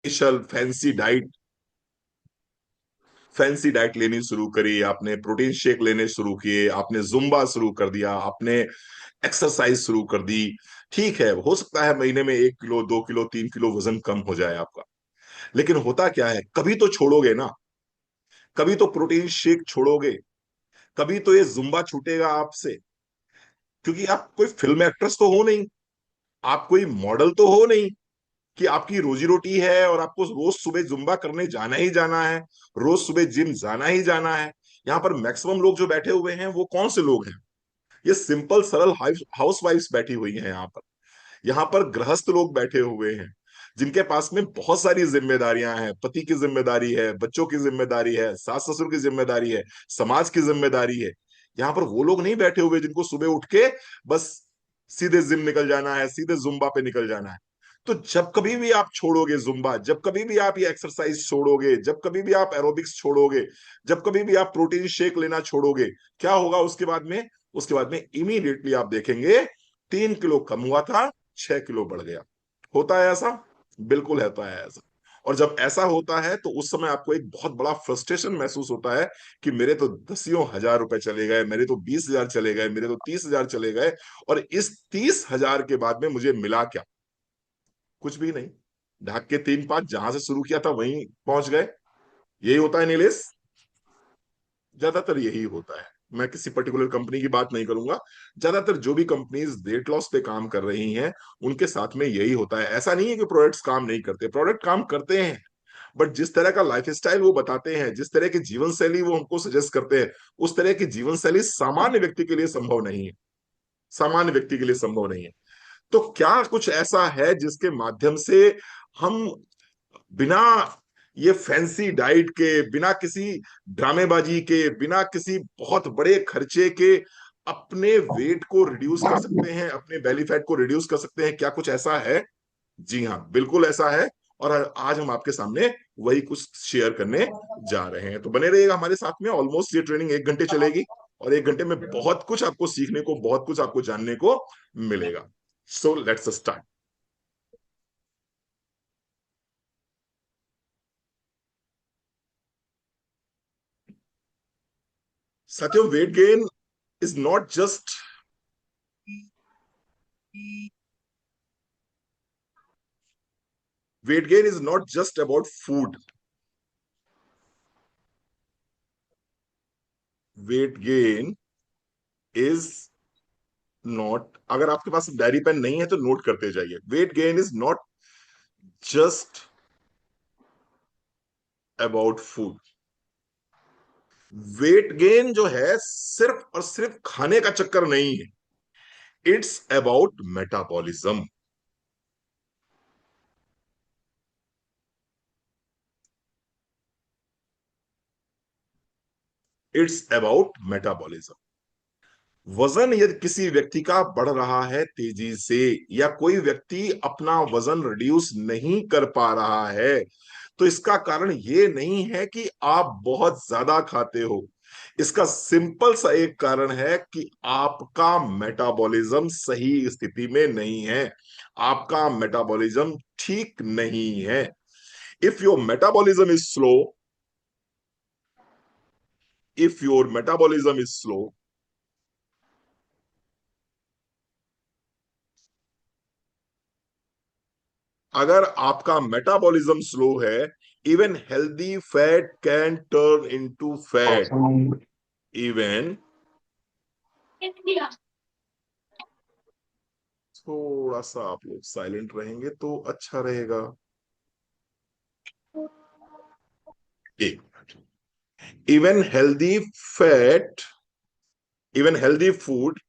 Special fancy diet लेनी शुरू करी, आपने प्रोटीन शेक लेने शुरू किए, आपने जुम्बा शुरू कर दिया, आपने एक्सरसाइज शुरू कर दी। ठीक है, हो सकता है महीने में 1 किलो 2 किलो 3 किलो वजन कम हो जाए आपका, लेकिन होता क्या है, कभी तो छोड़ोगे ना। कभी तो प्रोटीन शेक छोड़ोगे, कभी तो ये जुम्बा छूटेगा आपसे। क्योंकि आप कोई फिल्म एक्ट्रेस तो हो नहीं, आप कोई मॉडल तो हो नहीं कि आपकी रोजी रोटी है और आपको रोज सुबह जुम्बा करने जाना ही जाना है, रोज सुबह जिम जाना ही जाना है। यहाँ पर मैक्सिमम लोग जो बैठे हुए हैं वो कौन से लोग हैं? ये सिंपल सरल हाउस वाइफ्स बैठी हुई हैं यहाँ पर। यहाँ पर गृहस्थ लोग बैठे हुए हैं, जिनके पास में बहुत सारी जिम्मेदारियां हैं। पति की जिम्मेदारी है, बच्चों की जिम्मेदारी है, सास ससुर की जिम्मेदारी है, समाज की जिम्मेदारी है। यहाँ पर वो लोग नहीं बैठे हुए जिनको सुबह उठ के बस सीधे जिम निकल जाना है, सीधे जुम्बा पे निकल जाना है। तो जब कभी भी आप छोड़ोगे जुम्बा, जब कभी भी आप ये एक्सरसाइज छोड़ोगे, जब कभी भी आप एरोबिक्स छोड़ोगे, जब कभी भी आप प्रोटीन शेक लेना छोड़ोगे, क्या होगा उसके बाद में? उसके बाद में इमीडिएटली आप देखेंगे 3 किलो कम हुआ था, 6 किलो बढ़ गया। होता है ऐसा? बिल्कुल होता है ऐसा। और जब ऐसा होता है तो उस समय आपको एक बहुत बड़ा फ्रस्ट्रेशन महसूस होता है कि मेरे तो दसियों हजार रुपए चले गए, मेरे तो 20,000 चले गए, मेरे तो 30,000 चले गए, और इस 30,000 के बाद में मुझे मिला क्या? कुछ भी नहीं। ढाक के 3 5 जहां से शुरू किया था वहीं पहुंच गए। यही होता है नीलेश, ज्यादातर यही होता है। मैं किसी पर्टिकुलर कंपनी की बात नहीं करूंगा, ज्यादातर जो भी कंपनीज वेट लॉस पे काम कर रही हैं उनके साथ में यही होता है। ऐसा नहीं है कि प्रोडक्ट्स काम नहीं करते, प्रोडक्ट काम करते हैं, बट जिस तरह का लाइफ स्टाइल वो बताते हैं, जिस तरह की जीवन शैली वो हमको सजेस्ट करते हैं, उस तरह की जीवन शैली सामान्य व्यक्ति के लिए संभव नहीं है। सामान्य व्यक्ति के लिए संभव नहीं है। तो क्या कुछ ऐसा है जिसके माध्यम से हम बिना ये फैंसी डाइट के, बिना किसी ड्रामेबाजी के, बिना किसी बहुत बड़े खर्चे के अपने वेट को रिड्यूस कर सकते हैं, अपने बेली फैट को रिड्यूस कर सकते हैं? क्या कुछ ऐसा है? जी हाँ, बिल्कुल ऐसा है। और आज हम आपके सामने वही कुछ शेयर करने जा रहे हैं। तो बने रहिएगा हमारे साथ में। ऑलमोस्ट ये ट्रेनिंग 1 घंटे चलेगी, और 1 घंटे में बहुत कुछ आपको सीखने को, बहुत कुछ आपको जानने को मिलेगा। So let's start. साथियों, weight gain is not just weight gain is not just about food. Weight gain is not, अगर आपके पास डायरी पेन नहीं है तो नोट करते जाइए, wait gain is not just about food. Weight gain जो है सिर्फ और सिर्फ खाने का चक्कर नहीं है, it's about metabolism. It's about metabolism. वजन यदि किसी व्यक्ति का बढ़ रहा है तेजी से, या कोई व्यक्ति अपना वजन रिड्यूस नहीं कर पा रहा है, तो इसका कारण ये नहीं है कि आप बहुत ज्यादा खाते हो। इसका सिंपल सा एक कारण है कि आपका मेटाबॉलिज्म सही स्थिति में नहीं है, आपका मेटाबॉलिज्म ठीक नहीं है। If your metabolism is slow, if your metabolism is slow, अगर आपका मेटाबॉलिज्म स्लो है, even healthy fat can turn into fat. Even, थोड़ा सा आप लोग साइलेंट रहेंगे तो अच्छा रहेगा। एक minute. Even healthy fat, even healthy food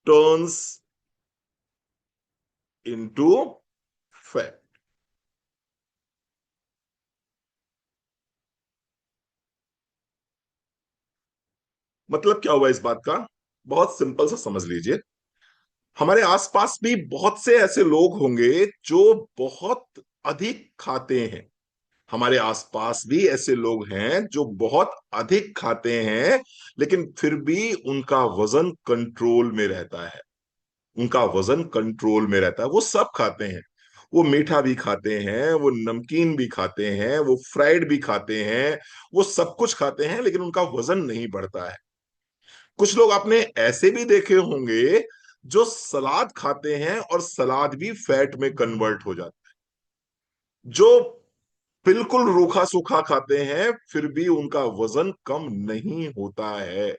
turns into fat. मतलब क्या हुआ इस बात का? बहुत सिंपल सा समझ लीजिए। हमारे आसपास भी बहुत से ऐसे लोग होंगे जो बहुत अधिक खाते हैं। हमारे आसपास भी ऐसे लोग हैं जो बहुत अधिक खाते हैं, लेकिन फिर भी उनका वजन कंट्रोल में रहता है। उनका वजन कंट्रोल में रहता है, वो सब खाते हैं। वो मीठा भी खाते हैं, वो नमकीन भी खाते हैं, वो फ्राइड भी खाते हैं, वो सब कुछ खाते हैं, लेकिन उनका वजन नहीं बढ़ता है। कुछ लोग आपने ऐसे भी देखे होंगे जो सलाद खाते हैं और सलाद भी फैट में कन्वर्ट हो जाता है, जो बिल्कुल रूखा सूखा खाते हैं फिर भी उनका वजन कम नहीं होता है।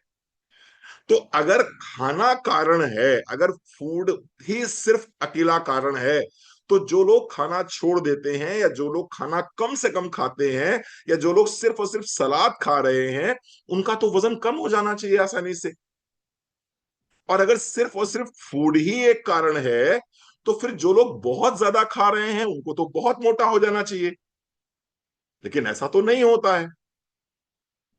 तो अगर खाना कारण है, अगर फूड ही सिर्फ अकेला कारण है, तो जो लोग खाना छोड़ देते हैं, या जो लोग खाना कम से कम खाते हैं, या जो लोग सिर्फ और सिर्फ सलाद खा रहे हैं, उनका तो वजन कम हो जाना चाहिए आसानी से। और अगर सिर्फ और सिर्फ फूड ही एक कारण है, तो फिर जो लोग बहुत ज्यादा खा रहे हैं उनको तो बहुत मोटा हो जाना चाहिए। लेकिन ऐसा तो नहीं होता है।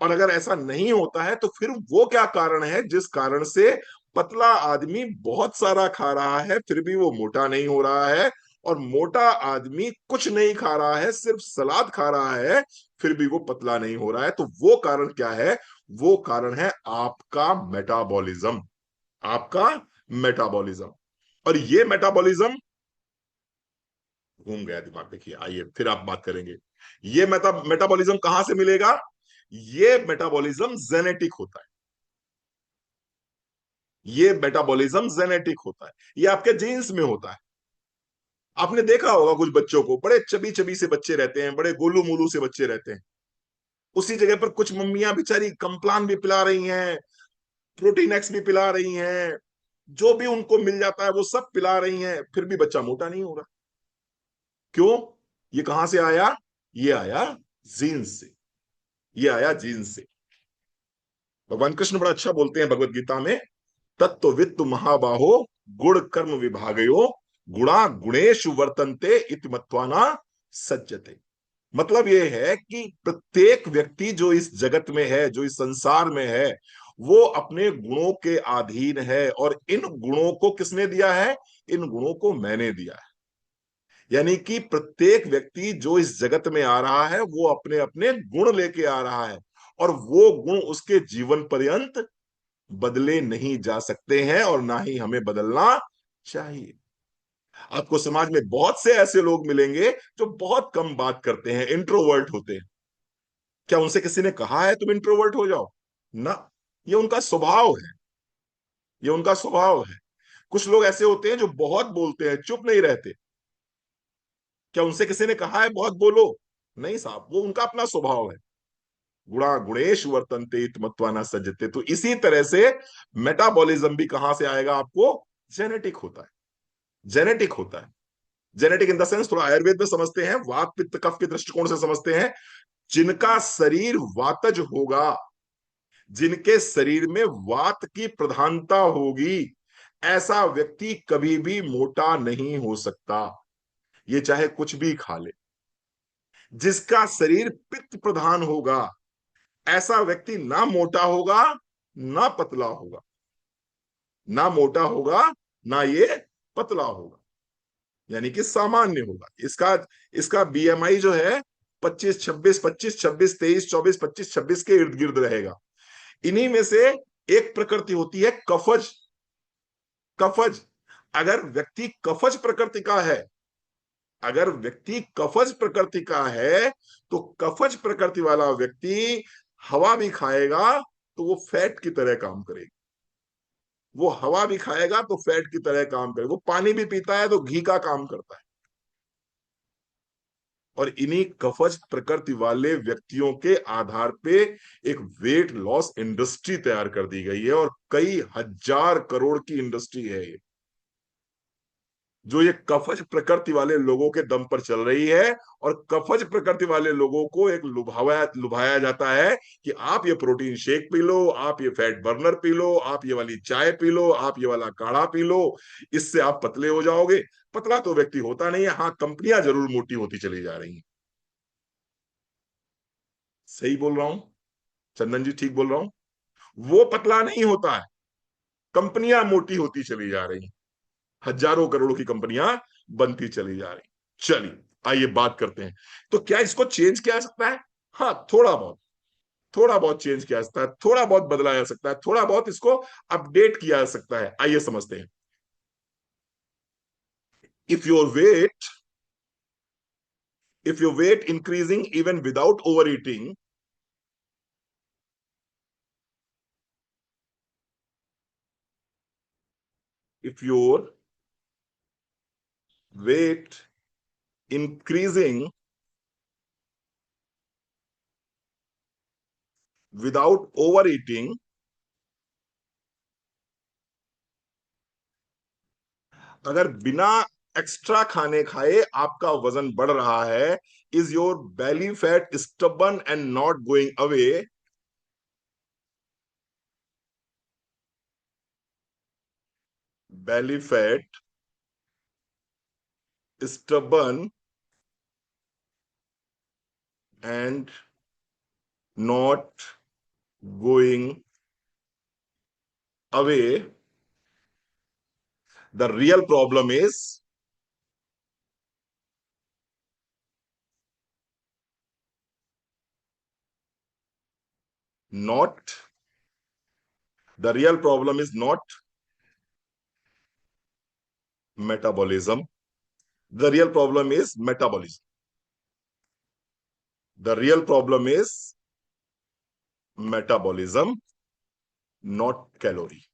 और अगर ऐसा नहीं होता है तो फिर वो क्या कारण है जिस कारण से पतला आदमी बहुत सारा खा रहा है फिर भी वो मोटा नहीं हो रहा है, और मोटा आदमी कुछ नहीं खा रहा है, सिर्फ सलाद खा रहा है, फिर भी वो पतला नहीं हो रहा है? तो वो कारण क्या है? वो कारण है आपका मेटाबॉलिज्म। आपका मेटाबॉलिज्म। और ये मेटाबॉलिज्म घूम गया दिमाग, देखिए आइए फिर आप बात करेंगे। ये मेटाबॉलिज्म कहां से मिलेगा? ये मेटाबॉलिज्म जेनेटिक होता है। ये मेटाबॉलिज्म जेनेटिक होता है, ये आपके जीन्स में होता है। आपने देखा होगा कुछ बच्चों को, बड़े चबी चबी से बच्चे रहते हैं, बड़े गोलू मोलू से बच्चे रहते हैं। उसी जगह पर कुछ मम्मियां बेचारी कम्प्लान भी पिला रही हैं, प्रोटीन एक्स भी पिला रही हैं, जो भी उनको मिल जाता है वो सब पिला रही हैं, फिर भी बच्चा मोटा नहीं हो रहा। क्यों? ये कहां से आया? ये आया जीन्स से। ये आया जीन्स से। भगवान कृष्ण बड़ा अच्छा बोलते हैं भगवत गीता में, तत्व वित्त महाबाहो गुण कर्म विभागयो गुणा गुणेशु वर्तन्ते इति मत्वाना सज्जते। मतलब यह है कि प्रत्येक व्यक्ति जो इस जगत में है, जो इस संसार में है, वो अपने गुणों के अधीन है। और इन गुणों को किसने दिया है? इन गुणों को मैंने दिया है। यानी कि प्रत्येक व्यक्ति जो इस जगत में आ रहा है वो अपने अपने गुण लेके आ रहा है, और वो गुण उसके जीवन पर्यंत बदले नहीं जा सकते हैं, और ना ही हमें बदलना चाहिए। आपको समाज में बहुत से ऐसे लोग मिलेंगे जो बहुत कम बात करते हैं, इंट्रोवर्ट होते हैं। क्या उनसे किसी ने कहा है तुम इंट्रोवर्ट हो जाओ? ना, ये उनका स्वभाव है। ये उनका स्वभाव है। कुछ लोग ऐसे होते हैं जो बहुत बोलते हैं, चुप नहीं रहते। क्या उनसे किसी ने कहा है बहुत बोलो? नहीं साहब, वो उनका अपना स्वभाव है। गुणा गुणेश वर्तन्ते इत्मत्वाना सज्जते। तो इसी तरह से मेटाबॉलिज्म भी कहां से आएगा? आपको जेनेटिक होता है। जेनेटिक होता है। जेनेटिक इन द सेंस, थोड़ा आयुर्वेद में समझते हैं, वात पित्त कफ के दृष्टिकोण से समझते हैं। जिनका शरीर वातज होगा, जिनके शरीर में वात की प्रधानता होगी, ऐसा व्यक्ति कभी भी मोटा नहीं हो सकता, ये चाहे कुछ भी खा ले। जिसका शरीर पित्त प्रधान होगा, ऐसा व्यक्ति ना मोटा होगा ना पतला होगा। ना मोटा होगा ना ये पतला होगा, यानी कि सामान्य होगा। इसका इसका बीएमआई जो है 25 26, 25 26, 23 24, 25 26 के इर्द गिर्द रहेगा। इन्हीं में से एक प्रकृति होती है कफज। कफज। अगर व्यक्ति कफज प्रकृति का है, अगर व्यक्ति कफज प्रकृति का है, तो कफज प्रकृति वाला व्यक्ति हवा भी खाएगा तो वो फैट की तरह काम करेगा। वो हवा भी खाएगा तो फैट की तरह काम करेगा। वो पानी भी पीता है तो घी का काम करता है। और इन्हीं कफज प्रकृति वाले व्यक्तियों के आधार पे एक वेट लॉस इंडस्ट्री तैयार कर दी गई है, और कई हजार करोड़ की इंडस्ट्री है ये, जो ये कफज प्रकृति वाले लोगों के दम पर चल रही है। और कफज प्रकृति वाले लोगों को एक लुभाया लुभाया जाता है कि आप ये प्रोटीन शेक पी लो, आप ये फैट बर्नर पी लो, आप ये वाली चाय पी लो, आप ये वाला काढ़ा पी लो, इससे आप पतले हो जाओगे। पतला तो व्यक्ति होता नहीं है, हाँ कंपनियां जरूर मोटी होती चली जा रही हैं। सही बोल रहा हूं? चंदन जी ठीक बोल रहा हूं? वो पतला नहीं होता है, कंपनियां मोटी होती चली जा रही हैं। हजारों करोड़ों की कंपनियां बनती चली जा रही। चलिए आइए बात करते हैं, तो क्या इसको चेंज किया जा सकता है? हाँ, थोड़ा बहुत। थोड़ा बहुत चेंज किया जा सकता है, थोड़ा बहुत बदला जा सकता है, थोड़ा बहुत इसको अपडेट किया जा सकता है। आइए समझते हैं। If your weight if your weight increasing even without overeating, if your weight increasing without overeating, अगर बिना एक्स्ट्रा खाने खाए आपका वजन बढ़ रहा है, is your belly fat stubborn and not going away, belly fat stubborn and not going away, the real problem is not, the real problem is not metabolism, the real problem is metabolism, the real problem is metabolism, not calorie.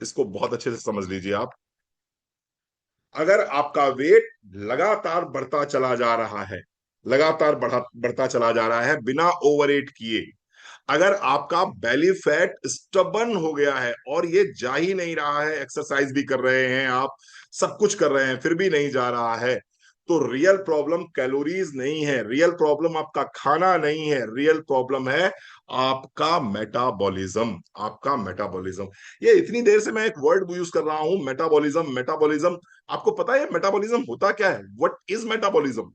इसको बहुत अच्छे से समझ लीजिए आप। अगर आपका wait लगातार बढ़ता चला जा रहा है, लगातार बढ़ता चला जा रहा है बिना ओवर ईट किए, अगर आपका बेली फैट स्टबन हो गया है और ये जा ही नहीं रहा है, एक्सरसाइज भी कर रहे हैं आप, सब कुछ कर रहे हैं, फिर भी नहीं जा रहा है, तो रियल प्रॉब्लम कैलोरीज नहीं है, रियल प्रॉब्लम आपका खाना नहीं है, रियल प्रॉब्लम है आपका मेटाबॉलिज्म, आपका मेटाबॉलिज्म। ये इतनी देर से मैं एक वर्ड यूज कर रहा हूं, मेटाबॉलिज्म, मेटाबॉलिज्म। आपको पता है मेटाबॉलिज्म होता क्या है? What is metabolism?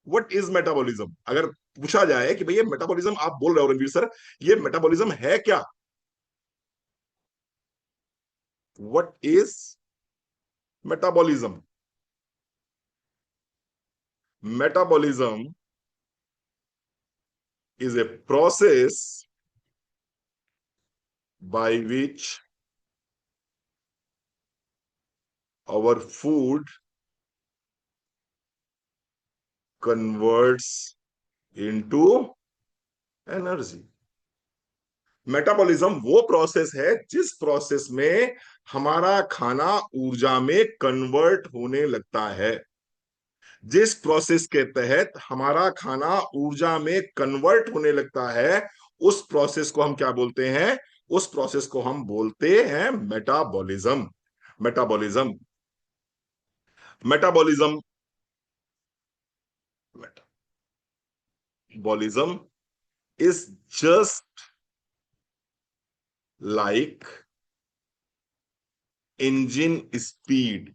What is metabolism? अगर पूछा जाए कि भैया मेटाबॉलिज्म आप बोल रहे हो रणवीर सर, ये मेटाबॉलिज्म है क्या? What is metabolism? Metabolism is a process by which our food converts into energy. Metabolism वो प्रोसेस है जिस प्रोसेस में हमारा खाना ऊर्जा में कन्वर्ट होने लगता है, जिस प्रोसेस के तहत हमारा खाना ऊर्जा में कन्वर्ट होने लगता है, उस प्रोसेस को हम क्या बोलते हैं? उस प्रोसेस को हम बोलते हैं metabolism. Metabolism, metabolism, metabolism is just like engine speed.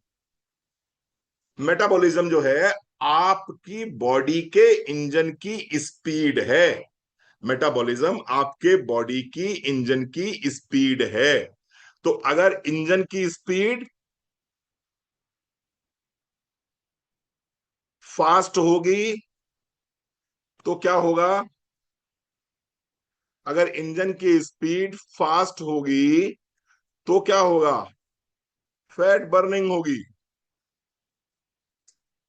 Metabolism जो है आपकी बॉडी के इंजन की स्पीड है। मेटाबॉलिज्म आपके बॉडी की इंजन की स्पीड है। तो अगर इंजन की स्पीड फास्ट होगी तो क्या होगा? अगर इंजन की स्पीड फास्ट होगी तो क्या होगा? फैट बर्निंग होगी।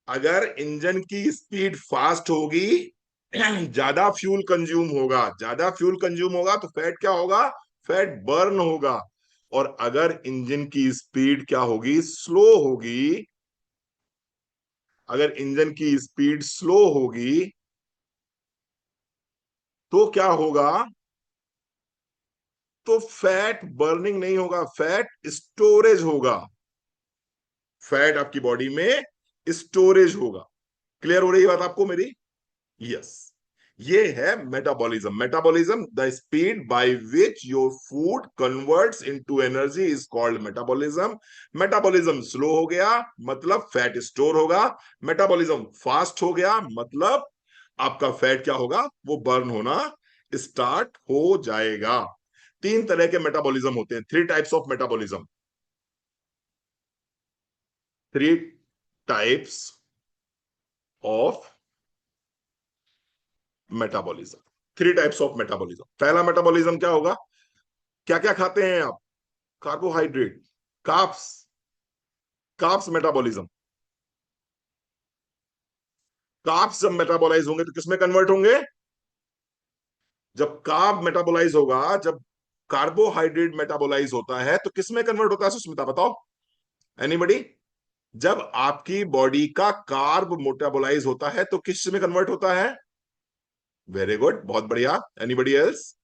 अगर इंजन की स्पीड फास्ट होगी, ज्यादा फ्यूल कंज्यूम होगा, ज्यादा फ्यूल कंज्यूम होगा तो फैट क्या होगा? फैट बर्न होगा। और अगर इंजन की स्पीड क्या होगी? स्लो होगी। अगर इंजन की स्पीड स्लो होगी तो क्या होगा? तो फैट बर्निंग नहीं होगा, फैट स्टोरेज होगा। फैट आपकी बॉडी में स्टोरेज होगा। क्लियर हो रही बात आपको मेरी? यस, ये है metabolism. Metabolism, the speed by which your food converts into energy is called metabolism. Metabolism slow हो गया मतलब फैट स्टोर होगा, मेटाबॉलिज्म फास्ट हो गया मतलब आपका फैट क्या होगा? वो बर्न होना स्टार्ट हो जाएगा। तीन तरह के मेटाबॉलिज्म होते हैं, three types of metabolism, three types of metabolism, three types of metabolism. पहला मेटाबॉलिज्म क्या होगा? क्या क्या खाते हैं आप? Carbohydrate, carbs, carbs metabolism. Carbs जब मेटाबोलाइज होंगे तो किसमें कन्वर्ट होंगे? जब कार्ब मेटाबोलाइज होगा, जब कार्बोहाइड्रेट मेटाबोलाइज होता है तो किसमें कन्वर्ट होता है सुष्मिता, बताओ? एनीबडी? जब आपकी बॉडी का कार्ब मेटाबोलाइज होता है तो किस में कन्वर्ट होता है? वेरी गुड, बहुत बढ़िया। Anybody else?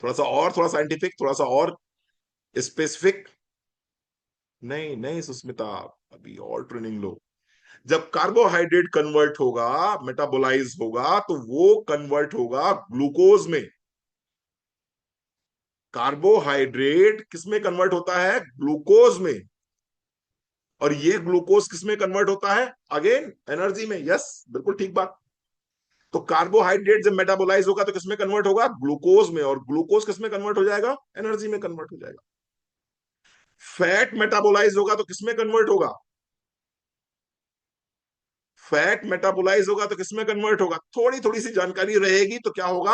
थोड़ा सा और, थोड़ा साइंटिफिक, थोड़ा सा और स्पेसिफिक। नहीं नहीं सुष्मिता, अभी और ट्रेनिंग लो। जब कार्बोहाइड्रेट कन्वर्ट होगा, मेटाबोलाइज होगा, तो वो कन्वर्ट होगा ग्लूकोज में। कार्बोहाइड्रेट किसमें कन्वर्ट होता है? ग्लूकोज में। और ये ग्लूकोज किसमें कन्वर्ट होता है? अगेन एनर्जी में। यस, बिल्कुल ठीक बात। तो कार्बोहाइड्रेट जब मेटाबोलाइज होगा तो किसमें कन्वर्ट होगा? ग्लूकोज में। और ग्लूकोज किसमें कन्वर्ट हो जाएगा? एनर्जी में कन्वर्ट हो जाएगा। फैट मेटाबोलाइज होगा तो किसमें कन्वर्ट होगा? फैट मेटाबोलाइज होगा तो किसमें कन्वर्ट होगा? थोड़ी थोड़ी सी जानकारी रहेगी तो क्या होगा,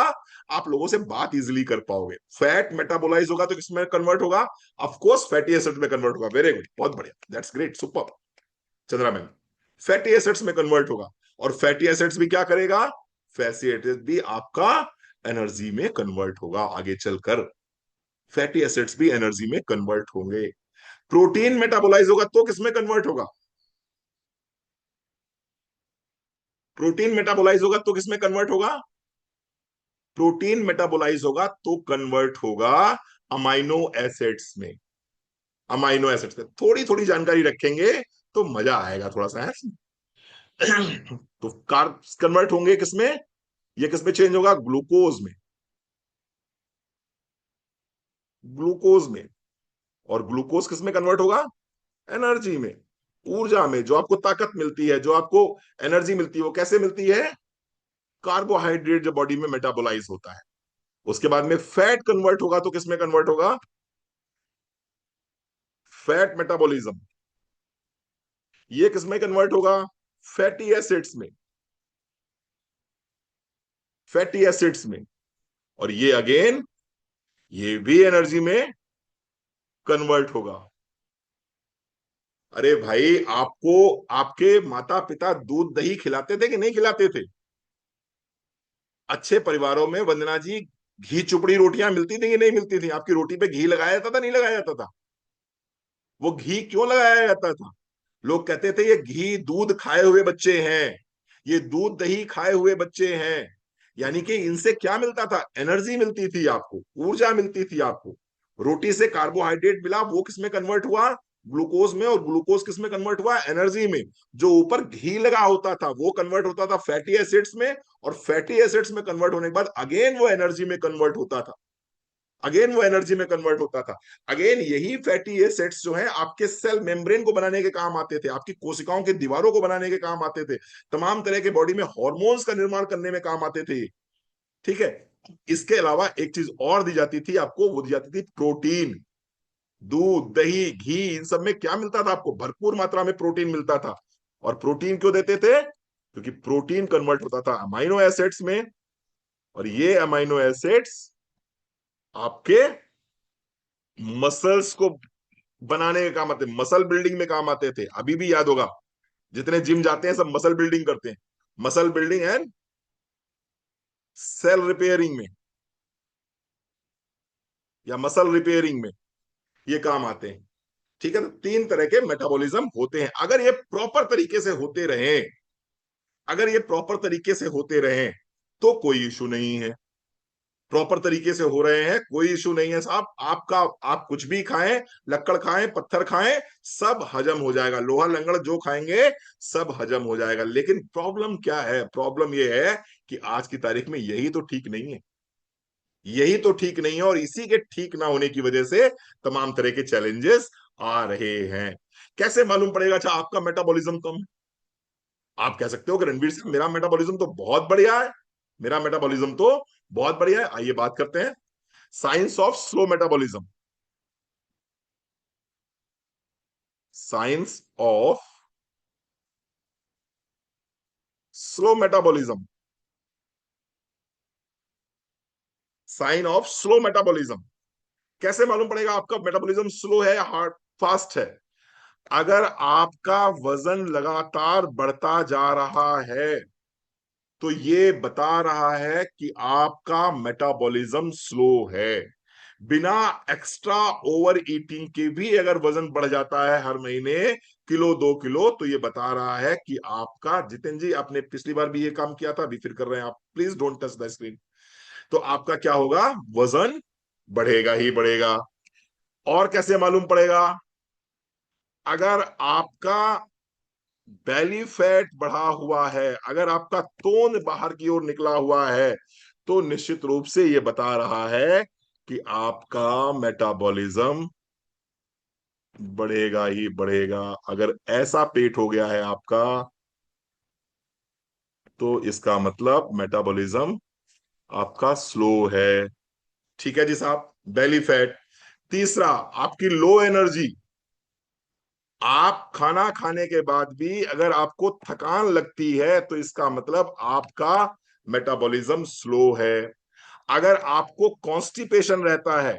आप लोगों से बात इजीली कर पाओगे। फैट मेटाबोलाइज होगा तो किसमें कन्वर्ट होगा? ऑफ कोर्स फैटी एसिड में कन्वर्ट होगा। वेरी गुड, बहुत बढ़िया, that's great, super. Chandra ma'am, fatty acids में कन्वर्ट होगा। और फैटी एसिड्स भी क्या करेगा? फैटी एसिड भी आपका एनर्जी में कन्वर्ट होगा आगे चलकर। फैटी एसिड्स भी एनर्जी में कन्वर्ट होंगे। प्रोटीन मेटाबोलाइज होगा तो किसमें कन्वर्ट होगा? प्रोटीन मेटाबोलाइज होगा तो किसमें कन्वर्ट होगा? प्रोटीन मेटाबोलाइज होगा तो कन्वर्ट होगा अमाइनो एसिड्स में। अमाइनो एसिड्स में थोड़ी थोड़ी जानकारी रखेंगे तो मजा आएगा थोड़ा सा, है? तो कार्ब्स कन्वर्ट होंगे किसमें? ये किसमें चेंज होगा? ग्लूकोज में। ग्लूकोज में। और ग्लूकोज किसमें कन्वर्ट होगा? एनर्जी में, ऊर्जा में। जो आपको ताकत मिलती है, जो आपको एनर्जी मिलती है, वो कैसे मिलती है? कार्बोहाइड्रेट जो बॉडी में मेटाबोलाइज होता है। उसके बाद में फैट कन्वर्ट होगा तो किसमें कन्वर्ट होगा? Fat metabolism. ये किसमें कन्वर्ट होगा? फैटी एसिड्स में। फैटी एसिड्स में। और ये अगेन, ये भी एनर्जी में कन्वर्ट होगा। अरे भाई, आपको आपके माता पिता दूध दही खिलाते थे कि नहीं खिलाते थे? अच्छे परिवारों में वंदना जी, घी चुपड़ी रोटियां मिलती थी कि नहीं मिलती थी? आपकी रोटी पे घी लगाया जाता था नहीं लगाया जाता था? वो घी क्यों लगाया जाता था? लोग कहते थे ये घी दूध खाए हुए बच्चे हैं, ये दूध दही खाए हुए बच्चे हैं। यानी कि इनसे क्या मिलता था? एनर्जी मिलती थी आपको, ऊर्जा मिलती थी आपको। रोटी से कार्बोहाइड्रेट मिला, वो किसमें कन्वर्ट हुआ? ग्लूकोज में। और ग्लूकोज किसमें कन्वर्ट हुआ? एनर्जी में। जो ऊपर घी लगा होता था वो कन्वर्ट होता था फैटी एसिड्स में। और फैटी एसिड्स में कन्वर्ट होने के बाद अगेन वो एनर्जी में कन्वर्ट होता था। अगेन वो एनर्जी में कन्वर्ट होता था। अगेन यही फैटी एसिड्स जो है आपके सेल मेम्ब्रेन को बनाने के काम आते थे, आपकी कोशिकाओं की दीवारों को बनाने के काम आते थे, तमाम तरह के बॉडी में हॉर्मोन्स का निर्माण करने में काम आते थे। ठीक है? इसके अलावा एक चीज और दी जाती थी आपको, वो दी जाती थी प्रोटीन। दूध दही घी इन सब में क्या मिलता था आपको? भरपूर मात्रा में प्रोटीन मिलता था। और प्रोटीन क्यों देते थे? क्योंकि प्रोटीन कन्वर्ट होता था अमाइनो एसिड्स में। और ये अमाइनो एसिड्स आपके मसल्स को बनाने के काम आते, मसल बिल्डिंग में काम आते थे। अभी भी याद होगा, जितने जिम जाते हैं सब मसल बिल्डिंग करते हैं। Muscle building and cell repairing में, या मसल रिपेयरिंग में ये काम आते हैं। ठीक है? तो तीन तरह के मेटाबॉलिज्म होते हैं। अगर ये प्रॉपर तरीके से होते रहे, अगर ये प्रॉपर तरीके से होते रहे तो कोई इशू नहीं है। प्रॉपर तरीके से हो रहे हैं, कोई इशू नहीं है साहब। आपका आप कुछ भी खाएं, लक्कड़ खाएं, पत्थर खाएं, सब हजम हो जाएगा। लोहा लंगड़ जो खाएंगे सब हजम हो जाएगा। लेकिन प्रॉब्लम क्या है? प्रॉब्लम यह है कि आज की तारीख में यही तो ठीक नहीं है। यही तो ठीक नहीं है, और इसी के ठीक ना होने की वजह से तमाम तरह के चैलेंजेस आ रहे हैं। कैसे मालूम पड़ेगा अच्छा आपका मेटाबॉलिज्म कम है? आप कह सकते हो कि रणवीर सिंह मेरा मेटाबॉलिज्म तो बहुत बढ़िया है, मेरा मेटाबॉलिज्म तो बहुत बढ़िया है। आइए बात करते हैं science of slow metabolism. Science of slow metabolism. Sign of slow metabolism. कैसे मालूम पड़ेगा आपका मेटाबॉलिज्म स्लो है या हार्ड फास्ट है? अगर आपका वजन लगातार बढ़ता जा रहा है, तो ये बता रहा है कि आपका मेटाबॉलिज्म स्लो है। बिना एक्स्ट्रा ओवर ईटिंग के भी अगर वजन बढ़ जाता है हर महीने किलो 2 किलो, तो ये बता रहा है कि आपका, जितेंद्र जी आपने पिछली बार भी ये काम किया था, अभी फिर कर रहे हैं आप, please don't touch the screen. तो आपका क्या होगा, वजन बढ़ेगा ही बढ़ेगा। और कैसे मालूम पड़ेगा, अगर आपका बेली फैट बढ़ा हुआ है, अगर आपका तोंद बाहर की ओर निकला हुआ है, तो निश्चित रूप से यह बता रहा है कि आपका मेटाबॉलिज्म बढ़ेगा ही बढ़ेगा। अगर ऐसा पेट हो गया है आपका, तो इसका मतलब मेटाबॉलिज्म आपका स्लो है। ठीक है जी साहब, बेली फैट। तीसरा, आपकी लो एनर्जी। आप खाना खाने के बाद भी अगर आपको थकान लगती है, तो इसका मतलब आपका मेटाबॉलिज्म स्लो है। अगर आपको कॉन्स्टिपेशन रहता है,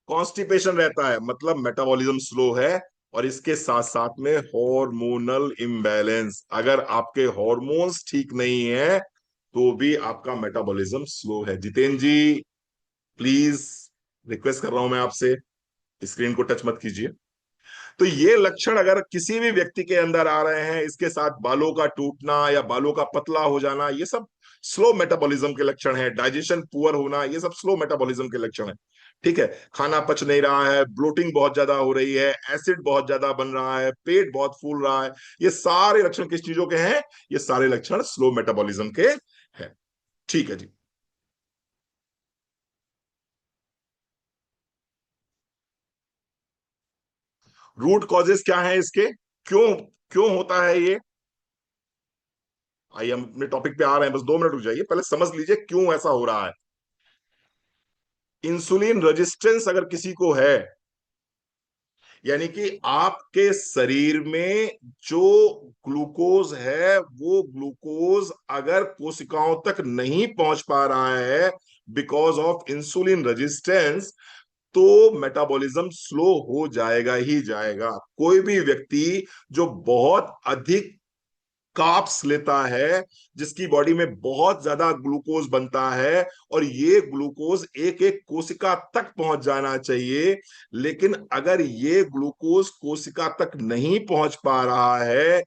कॉन्स्टिपेशन रहता है मतलब मेटाबॉलिज्म स्लो है। और इसके साथ साथ में हार्मोनल इम्बैलेंस, अगर आपके हार्मोन्स ठीक नहीं है, तो भी आपका मेटाबॉलिज्म स्लो है। जितेंद्र जी प्लीज, रिक्वेस्ट कर रहा हूं मैं आपसे, स्क्रीन को टच मत कीजिए। तो ये लक्षण अगर किसी भी व्यक्ति के अंदर आ रहे हैं, इसके साथ बालों का टूटना या बालों का पतला हो जाना, ये सब स्लो मेटाबॉलिज्म के लक्षण है। डाइजेशन पुअर होना, ये सब स्लो मेटाबॉलिज्म के लक्षण है। ठीक है, खाना पच नहीं रहा है, ब्लोटिंग बहुत ज्यादा हो रही है, एसिड बहुत ज्यादा बन रहा है, पेट बहुत फूल रहा है, ये सारे लक्षण किस चीजों के हैं, ये सारे लक्षण स्लो मेटाबॉलिज्म के हैं। ठीक है जी। रूट कॉजेस क्या है इसके, क्यों क्यों होता है ये। आइए हम अपने टॉपिक पे आ रहे हैं, बस 2 मिनट रुक जाइए, पहले समझ लीजिए क्यों ऐसा हो रहा है। इंसुलिन रेजिस्टेंस अगर किसी को है, यानी कि आपके शरीर में जो ग्लूकोज है, वो ग्लूकोज अगर कोशिकाओं तक नहीं पहुंच पा रहा है बिकॉज ऑफ इंसुलिन रेजिस्टेंस, तो मेटाबॉलिज्म स्लो हो जाएगा ही जाएगा। कोई भी व्यक्ति जो बहुत अधिक कार्ब्स लेता है, जिसकी बॉडी में बहुत ज्यादा ग्लूकोज बनता है, और ये ग्लूकोज एक एक कोशिका तक पहुंच जाना चाहिए, लेकिन अगर ये ग्लूकोज कोशिका तक नहीं पहुंच पा रहा है,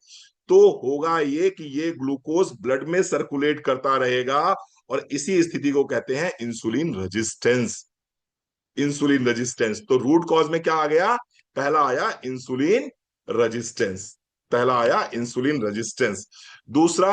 तो होगा ये कि ये ग्लूकोज ब्लड में सर्कुलेट करता रहेगा, और इसी स्थिति को कहते हैं इंसुलिन रेजिस्टेंस। इंसुलिन रेजिस्टेंस, तो रूट कॉज में क्या आ गया, पहला आया इंसुलिन रेजिस्टेंस, पहला आया इंसुलिन रेजिस्टेंस। दूसरा,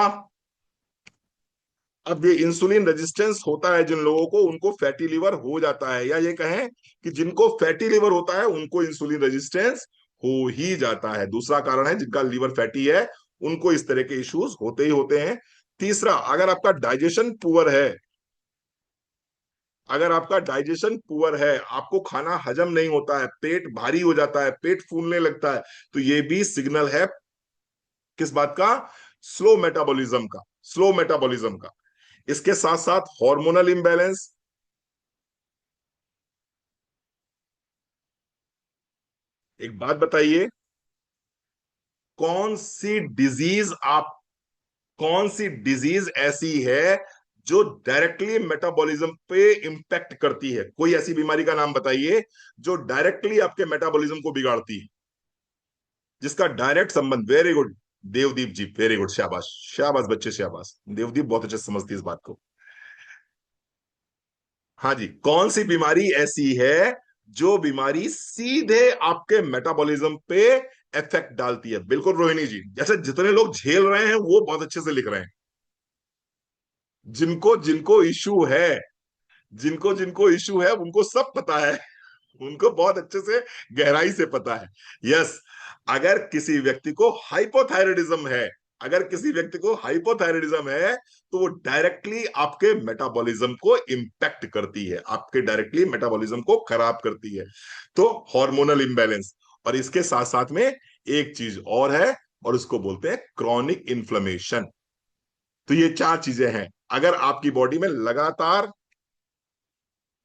अब ये इंसुलिन रेजिस्टेंस होता है जिन लोगों को, उनको फैटी लिवर हो जाता है, या ये कहें कि जिनको फैटी लिवर होता है उनको इंसुलिन रेजिस्टेंस हो ही जाता है। दूसरा कारण है, जिनका लीवर फैटी है उनको इस तरह के इश्यूज होते ही होते हैं। तीसरा, अगर आपका डाइजेशन पुअर है, अगर आपका डाइजेशन पुअर है, आपको खाना हजम नहीं होता है, पेट भारी हो जाता है, पेट फूलने लगता है, तो ये भी सिग्नल है किस बात का, स्लो मेटाबॉलिज्म का, स्लो मेटाबॉलिज्म का। इसके साथ साथ हार्मोनल इंबैलेंस। एक बात बताइए, कौन सी डिजीज आप, कौन सी डिजीज ऐसी है जो डायरेक्टली मेटाबॉलिज्म पे इंपैक्ट करती है, कोई ऐसी बीमारी का नाम बताइए जो डायरेक्टली आपके मेटाबॉलिज्म को बिगाड़ती है, जिसका डायरेक्ट संबंध। वेरी गुड देवदीप जी, वेरी गुड, शाबाश शाबाश बच्चे शाबाश, देवदीप बहुत अच्छे से समझती है इस बात को। हाँ जी, कौन सी बीमारी ऐसी है जो बीमारी सीधे आपके मेटाबॉलिज्म पे इफेक्ट डालती है। बिल्कुल रोहिणी जी, जैसे जितने लोग झेल रहे हैं वो बहुत अच्छे से लिख रहे हैं। जिनको जिनको इश्यू है, जिनको जिनको इश्यू है उनको सब पता है, उनको बहुत अच्छे से गहराई से पता है। यस, अगर किसी व्यक्ति को हाइपोथायराइडिज्म है, अगर किसी व्यक्ति को हाइपोथायराइडिज्म है, तो वो डायरेक्टली आपके मेटाबॉलिज्म को इंपैक्ट करती है, आपके डायरेक्टली मेटाबॉलिज्म को खराब करती है। तो हार्मोनल इंबैलेंस, और इसके साथ साथ में एक चीज और है, और उसको बोलते हैं क्रॉनिक इन्फ्लेमेशन। तो ये 4 चीजें हैं। अगर आपकी बॉडी में लगातार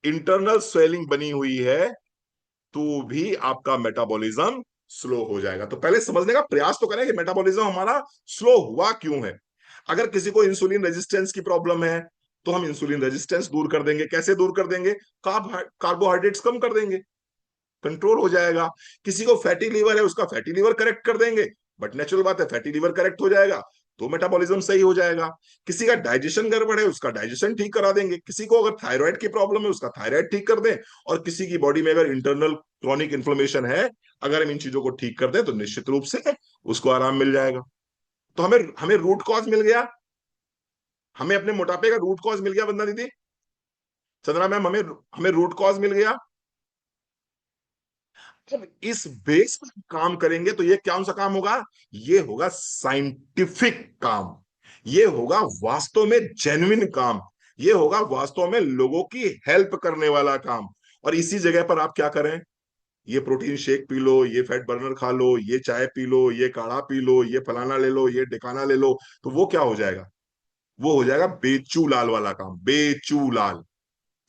इंटरनल स्वेलिंग बनी हुई है, तो भी आपका मेटाबॉलिज्म स्लो हो जाएगा। तो पहले समझने का प्रयास तो करें कि मेटाबॉलिज्म हमारा स्लो हुआ क्यों है। अगर किसी को इंसुलिन रेजिस्टेंस की प्रॉब्लम है तो हम इंसुलिन रेजिस्टेंस दूर कर देंगे। कैसे दूर कर देंगे? कार्बोहाइड्रेट्स कम कर देंगे, कंट्रोल हो जाएगा। किसी को फैटी लीवर है, उसका फैटी लीवर करेक्ट कर देंगे, बट नेचुरल बात है फैटी लीवर करेक्ट हो जाएगा तो मेटाबॉलिज्म सही हो जाएगा। किसी का डाइजेशन गड़बड़ है, उसका डाइजेशन ठीक करा देंगे। किसी को अगर थायराइड की प्रॉब्लम है, उसका थायराइड ठीक कर दें। और किसी की बॉडी में अगर इंटरनल क्रॉनिक इन्फ्लेमेशन है, अगर हम इन चीजों को ठीक कर दें तो निश्चित रूप से उसको आराम मिल जाएगा। तो हमें हमें रूट कॉज मिल गया, हमें अपने मोटापे का रूट कॉज मिल गया वंदना दीदी, चंद्रा मैम, हमें हमें रूट कॉज मिल गया। जब इस बेस पर काम करेंगे तो ये कौन सा काम होगा? ये होगा साइंटिफिक काम, ये होगा वास्तव में जेन्युइन काम, ये होगा वास्तव में लोगों की हेल्प करने वाला काम। और इसी जगह पर आप क्या करें? ये प्रोटीन शेक पी लो, ये फैट बर्नर खा लो, ये चाय पी लो, ये काढ़ा पी लो, ये फलाना ले लो, ये ढिकाना ले लो, तो वो क्या हो जाएगा? वो हो जाएगा बेचू लाल वाला काम, बेचू लाल।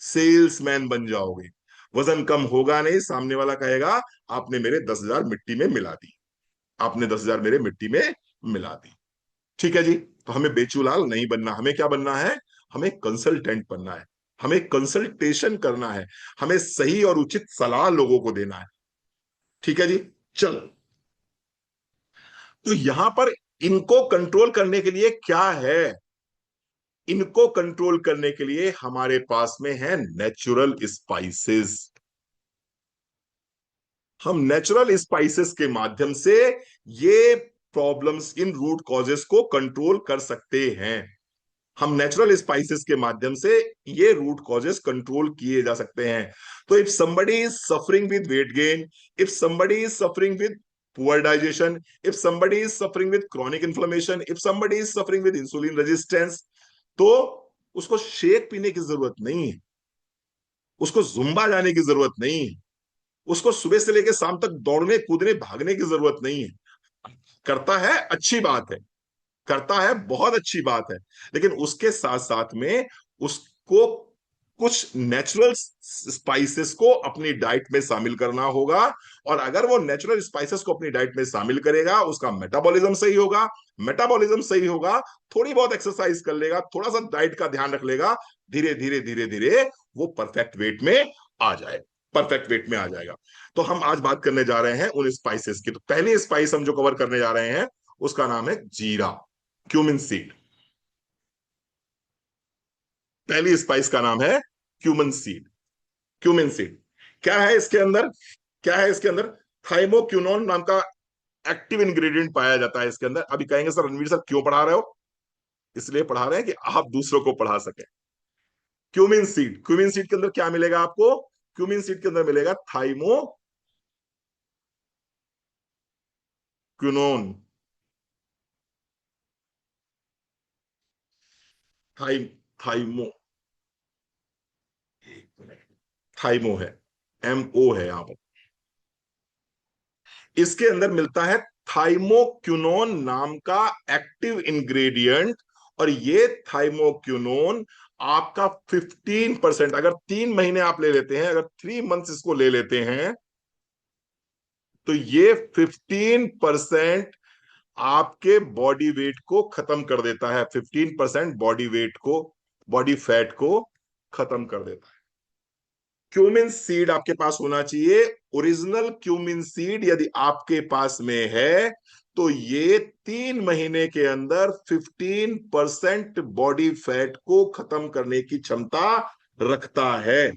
सेल्समैन बन जाओगे। वजन कम होगा नहीं, सामने वाला कहेगा आपने मेरे 10,000 मिट्टी में मिला दी, आपने 10,000 मेरे मिट्टी में मिला दी। ठीक है जी। तो हमें बेचूलाल नहीं बनना, हमें क्या बनना है? हमें कंसल्टेंट बनना है, हमें कंसल्टेशन करना है, हमें सही और उचित सलाह लोगों को देना है। ठीक है जी। चलो, तो यहां पर इनको कंट्रोल करने के लिए क्या है? इनको कंट्रोल करने के लिए हमारे पास में है नेचुरल स्पाइसेस। हम नेचुरल स्पाइसेस के माध्यम से ये प्रॉब्लम्स, इन रूट कॉजेस को कंट्रोल कर सकते हैं। हम नेचुरल स्पाइसेस के माध्यम से ये रूट कॉजेस कंट्रोल किए जा सकते हैं। तो if somebody is suffering with weight gain, if somebody is suffering with poor digestion, if somebody is suffering with chronic inflammation, if somebody is suffering with insulin resistance, तो उसको shake पीने की जरूरत नहीं है, उसको जुम्बा जाने की जरूरत नहीं है, उसको सुबह से लेकर शाम तक दौड़ने कूदने भागने की जरूरत नहीं है। करता है, अच्छी बात है, करता है, बहुत अच्छी बात है, लेकिन उसके साथ साथ में उसको कुछ नेचुरल स्पाइसेस को अपनी डाइट में शामिल करना होगा। और अगर वो नेचुरल स्पाइसेस को अपनी डाइट में शामिल करेगा, उसका मेटाबॉलिज्म सही होगा। मेटाबॉलिज्म सही होगा, थोड़ी बहुत एक्सरसाइज कर लेगा, थोड़ा सा डाइट का ध्यान रख लेगा, धीरे धीरे धीरे धीरे वो परफेक्ट वेट में आ जाए, परफेक्ट वेट में आ जाएगा। तो हम आज बात करने जा रहे हैं उन स्पाइसेस की। तो पहली स्पाइस हम जो कवर करने जा रहे हैं उसका नाम है जीरा, क्यूमिन सीड। पहली स्पाइस का नाम है क्यूमिन सीड। क्यूमिन सीड क्या है इसके अंदर? क्या है इसके अंदर? थाइमोक्यूनोन नाम का एक्टिव इंग्रेडिएंट पाया जाता है इसके अंदर। अभी कहेंगे सर रणवीर सर क्यों पढ़ा रहे हो? इसलिए पढ़ा रहे हैं कि आप दूसरों को पढ़ा सके। क्यूमिन सीड, क्यूमिन सीड के अंदर क्या मिलेगा आपको? क्यूमिन सीड के अंदर मिलेगा थाइमोक्यूनोन, थाइ थाइमो थाइमो है, MO है यहां पर। इसके अंदर मिलता है थाइमोक्यूनोन नाम का एक्टिव इंग्रेडिएंट। और ये थाइमोक्यूनोन आपका 15%, अगर 3 महीने आप ले लेते हैं, अगर 3 मंथ्स इसको ले लेते हैं, तो ये 15% आपके बॉडी वेट को खत्म कर देता है। 15% बॉडी वेट को, बॉडी फैट को खत्म कर देता है। क्यूमिन सीड आपके पास होना चाहिए। ओरिजिनल क्यूमिन सीड यदि आपके पास में है तो ये 3 महीने के अंदर 15% बॉडी फैट को खत्म करने की क्षमता रखता है।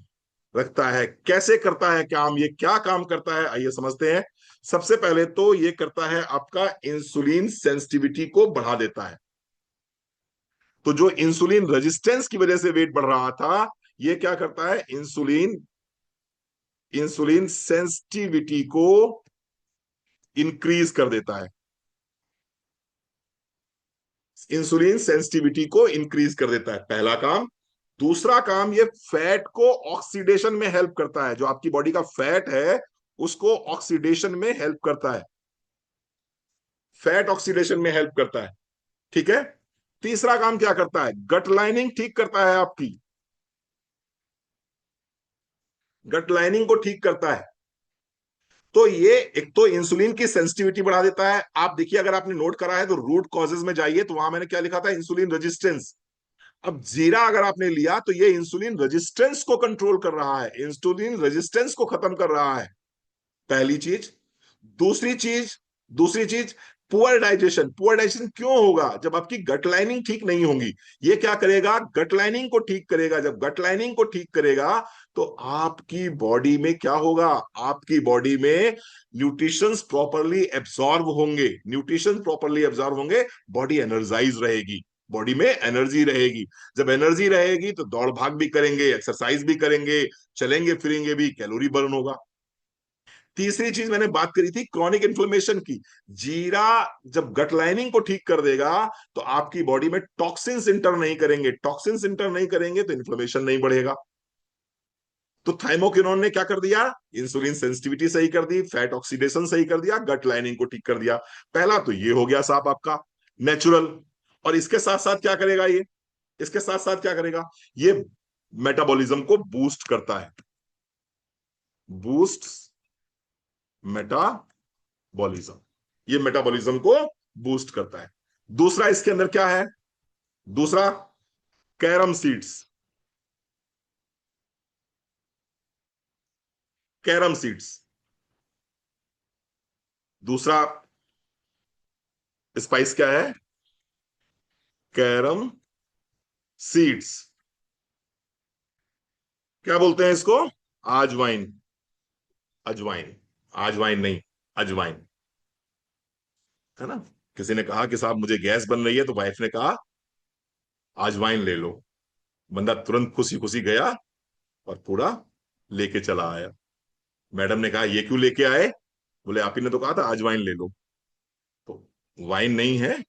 रखता है। कैसे करता है काम? ये क्या काम करता है आइए समझते हैं। सबसे पहले तो ये करता है आपका इंसुलिन सेंसिटिविटी को बढ़ा देता है। तो जो इंसुलिन रेजिस्टेंस की वजह से वेट बढ़ रहा था, ये क्या करता है? इंसुलिन इंसुलिन सेंसिटिविटी को इंक्रीज कर देता है। इंसुलिन सेंसिटिविटी को इंक्रीज कर देता है, पहला काम। दूसरा काम, ये फैट को ऑक्सीडेशन में हेल्प करता है। जो आपकी बॉडी का फैट है उसको ऑक्सीडेशन में हेल्प करता है, फैट ऑक्सीडेशन में हेल्प करता है। ठीक है। तीसरा काम क्या करता है? गट लाइनिंग ठीक करता है आपकी, गट लाइनिंग को ठीक करता है। तो ये एक तो इंसुलिन की सेंसिटिविटी बढ़ा देता है। आप देखिए, अगर आपने नोट करा है तो रूट कॉजेज में जाइए, तो वहां मैंने क्या लिखा था, इंसुलिन रेजिस्टेंस। अब जीरा अगर आपने लिया तो ये इंसुलिन रेजिस्टेंस को कंट्रोल कर रहा है, इंसुलिन रेजिस्टेंस को खत्म कर रहा है, पहली चीज। दूसरी चीज, दूसरी चीज, पुअर डाइजेशन। पुअर डाइजेशन क्यों होगा? जब आपकी गट लाइनिंग ठीक नहीं होगी, ये क्या करेगा, गट लाइनिंग को ठीक करेगा। जब गट लाइनिंग को ठीक करेगा तो आपकी बॉडी में क्या होगा, आपकी बॉडी में न्यूट्रिशंस प्रॉपरली एब्जॉर्ब होंगे, न्यूट्रिशन प्रॉपरली एब्जॉर्ब होंगे, बॉडी एनर्जाइज रहेगी, बॉडी में एनर्जी रहेगी। जब एनर्जी रहेगी तो दौड़ भाग भी करेंगे, एक्सरसाइज भी करेंगे, चलेंगे फिरेंगे भी, कैलोरी बर्न होगा। तीसरी चीज मैंने बात करी थी क्रॉनिक इन्फ्लेमेशन की। जीरा जब गट लाइनिंग को ठीक कर देगा तो आपकी बॉडी में टॉक्सिन्स इंटर नहीं करेंगे, टॉक्सिन्स इंटर नहीं करेंगे तो इन्फ्लेमेशन नहीं बढ़ेगा। तो थाइमोकिनोन ने क्या कर दिया, इंसुलिन सेंसिटिविटी सही कर दी, फैट ऑक्सीडेशन सही कर दिया, गट लाइनिंग को ठीक कर दिया। पहला तो ये हो गया साहब आपका नेचुरल। और इसके साथ साथ क्या करेगा ये, इसके साथ साथ क्या करेगा, ये मेटाबॉलिज्म को बूस्ट करता है, बूस्ट मेटाबॉलिज्म, ये मेटाबॉलिज्म को बूस्ट करता है। दूसरा इसके अंदर क्या है, दूसरा कैरम सीड्स, कैरम सीड्स, दूसरा स्पाइस क्या है, कैरम सीड्स। क्या बोलते हैं इसको, आजवाइन, अजवाइन, आजवाइन नहीं, अजवाइन, है ना। किसी ने कहा कि साहब मुझे गैस बन रही है, तो वाइफ ने कहा आजवाइन ले लो। बंदा तुरंत खुशी खुशी गया और पूरा लेके चला आया। मैडम ने कहा ये क्यों लेके आए, बोले आप ही ने तो कहा था अजवाइन ले लो। तो वाइन नहीं है,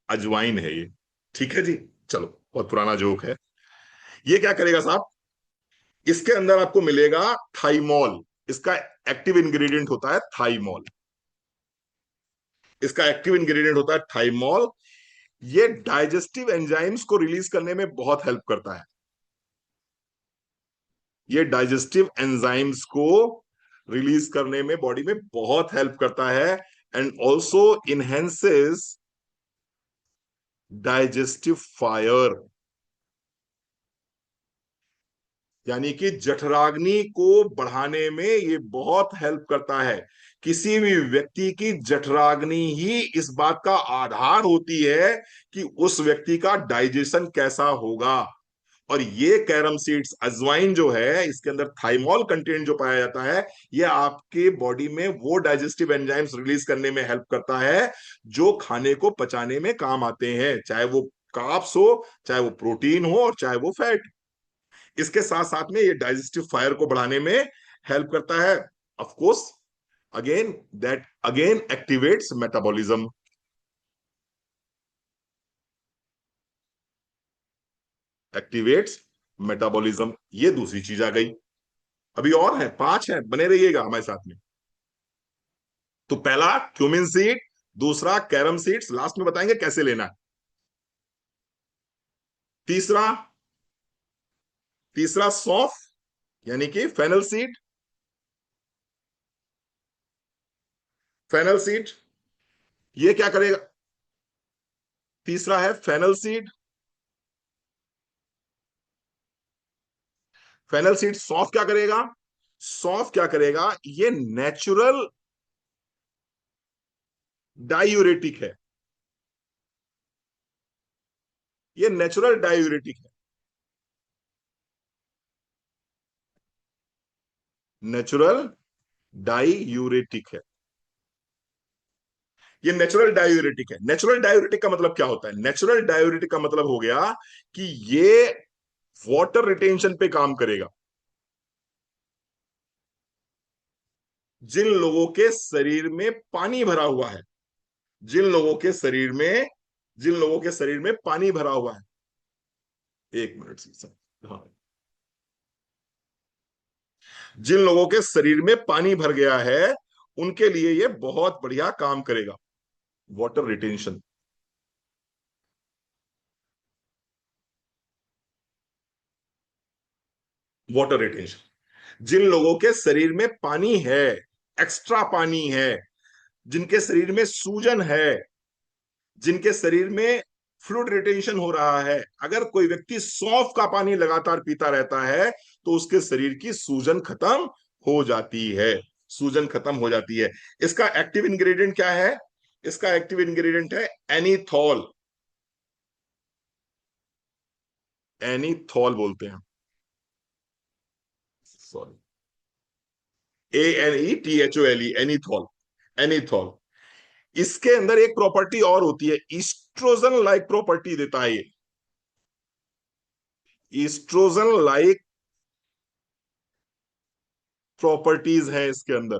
अजवाइन है ये। ठीक है जी, चलो, बहुत पुराना जोक है। ये क्या करेगा साहब, इसके अंदर आपको मिलेगा थाइमोल। इसका एक्टिव इंग्रेडिएंट होता है थाइमोल, इसका एक्टिव इंग्रेडिएंट होता है थाइमोल। ये डाइजेस्टिव एंजाइम्स को रिलीज करने में बहुत हेल्प करता है, ये डाइजेस्टिव एंजाइम्स को रिलीज करने में बॉडी में बहुत हेल्प करता है। And also enhances digestive fire, यानी कि जठराग्नि को बढ़ाने में ये बहुत हेल्प करता है। किसी भी व्यक्ति की जठराग्नि ही इस बात का आधार होती है कि उस व्यक्ति का डाइजेशन कैसा होगा। और ये कैरम सीड्स, अजवाइन जो है, इसके अंदर थाइमोल कंटेंट जो पाया जाता है, ये आपके बॉडी में वो डाइजेस्टिव एंजाइम्स रिलीज करने में हेल्प करता है जो खाने को पचाने में काम आते हैं, चाहे वो कार्ब्स हो, चाहे वो प्रोटीन हो, और चाहे वो फैट। इसके साथ साथ में ये डाइजेस्टिव फायर को बढ़ाने में हेल्प करता है। Of course, again that again activates metabolism, activates metabolism. ये दूसरी चीज आ गई। अभी और है, पांच है, बने रहिएगा हमारे साथ में। तो पहला क्यूमिन सीड, दूसरा कैरम सीड्स, लास्ट में बताएंगे कैसे लेना है। तीसरा, तीसरा सौंफ, यानी कि फेनल सीड, फेनल सीड, ये क्या करेगा, तीसरा है फेनल सीड। फेनल सीड, सौंफ क्या करेगा, सौंफ क्या करेगा, ये नेचुरल डायूरेटिक है, ये नेचुरल डायूरेटिक है, नेचुरल डायूरेटिक है, ये नेचुरल डायूरेटिक है। नेचुरल डायूरेटिक का मतलब क्या होता है, नेचुरल डायूरेटिक का मतलब हो गया कि ये वाटर रिटेंशन पे काम करेगा। जिन लोगों के शरीर में पानी भरा हुआ है, जिन लोगों के शरीर में, जिन लोगों के शरीर में पानी भरा हुआ है, एक मिनट से, हाँ, जिन लोगों के शरीर में पानी भर गया है उनके लिए ये बहुत बढ़िया काम करेगा, वाटर रिटेंशन। वाटर रिटेंशन, जिन लोगों के शरीर में पानी है, एक्स्ट्रा पानी है, जिनके शरीर में सूजन है, जिनके शरीर में फ्लूइड रिटेंशन हो रहा है, अगर कोई व्यक्ति सौंफ का पानी लगातार पीता रहता है तो उसके शरीर की सूजन खत्म हो जाती है, सूजन खत्म हो जाती है। इसका एक्टिव इंग्रेडिएंट क्या है? इसका एक्टिव इंग्रेडिएंट है एनीथॉल। एनीथॉल बोलते हैं, सॉरी, ANETHOLE, एनीथॉल। एनीथॉल। इसके अंदर एक प्रॉपर्टी और होती है, ईस्ट्रोजन लाइक प्रॉपर्टी देता है ये। ईस्ट्रोजन लाइक प्रॉपर्टीज है इसके अंदर।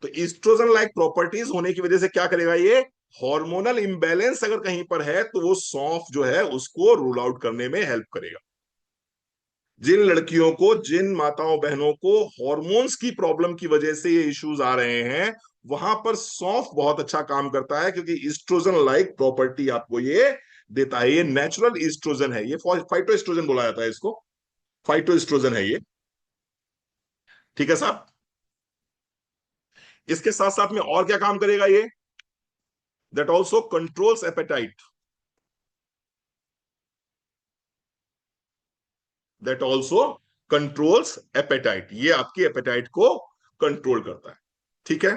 तो ईस्ट्रोजन लाइक प्रॉपर्टीज होने की वजह से क्या करेगा ये? हार्मोनल इंबैलेंस अगर कहीं पर है तो वो सौंफ जो है उसको रूल आउट करने में हेल्प करेगा। जिन लड़कियों को, जिन माताओं बहनों को हॉर्मोन्स की प्रॉब्लम की वजह से ये इश्यूज आ रहे हैं, वहां पर सौंफ बहुत अच्छा काम करता है, क्योंकि ईस्ट्रोजन लाइक प्रॉपर्टी आपको ये देता है। ये नेचुरल ईस्ट्रोजन है, ये फाइटो एस्ट्रोजन बोला जाता है इसको, फाइटो एस्ट्रोजन है ये। ठीक है साहब। इसके साथ साथ में और क्या काम करेगा ये? That also controls appetite. That also controls appetite, ये आपकी एपेटाइट को कंट्रोल करता है। ठीक है।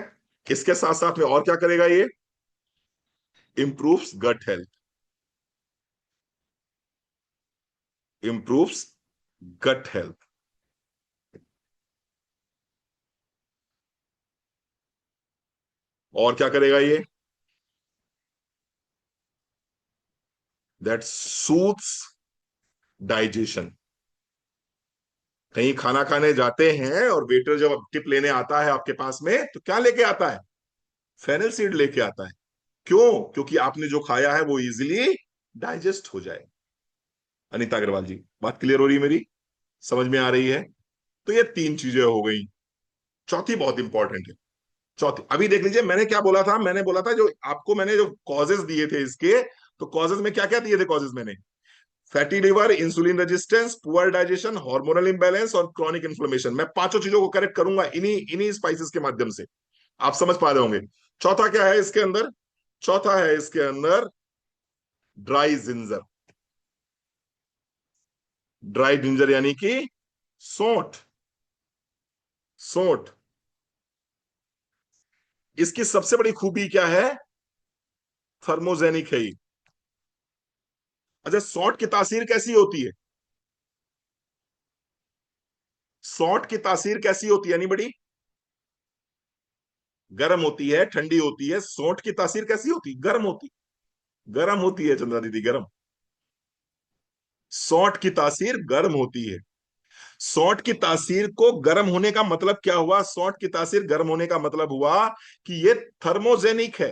इसके साथ साथ में और क्या करेगा ये? Improves gut health. Improves gut health. और क्या करेगा ये? That soothes digestion. कहीं खाना खाने जाते हैं और वेटर जब टिप लेने आता है आपके पास में तो क्या लेके आता है? फेनल सीड लेके आता है। क्यों? क्योंकि आपने जो खाया है वो इजिली डाइजेस्ट हो जाए। अनीता अग्रवाल जी, बात क्लियर हो रही है मेरी? समझ में आ रही है? तो ये तीन चीजें हो गई। चौथी बहुत इंपॉर्टेंट है। चौथी, अभी देख लीजिए मैंने क्या बोला था। मैंने बोला था जो आपको, मैंने जो कॉजेज दिए थे इसके, तो कॉजेज में क्या क्या दिए थे कॉजेज मैंने? Fatty liver, insulin resistance, poor digestion, hormonal imbalance और क्रॉनिक इन्फ्लेमेशन। मैं पांचों चीजों को करेक्ट करूंगा इन्हीं इन्हीं स्पाइसेस के माध्यम से। आप समझ पा रहे होंगे। चौथा क्या है इसके अंदर? चौथा है इसके अंदर ड्राई जिंजर। ड्राई जिंजर यानी कि सौंठ। सौंठ। इसकी सबसे बड़ी खूबी क्या है? थर्मोजेनिक है ये। अच्छा, सौंठ की तासीर कैसी होती है? सौंठ की तासीर कैसी होती है? यानी बड़ी गर्म होती है, ठंडी होती है। सौंठ की तासीर कैसी होती? गर्म होती। गर्म होती है चंद्रा दीदी, गर्म। सौंठ की तासीर गर्म होती है। सौंठ की तासीर को गर्म होने का मतलब क्या हुआ? सौंठ की तासीर गर्म होने का मतलब हुआ कि ये थर्मोजेनिक है।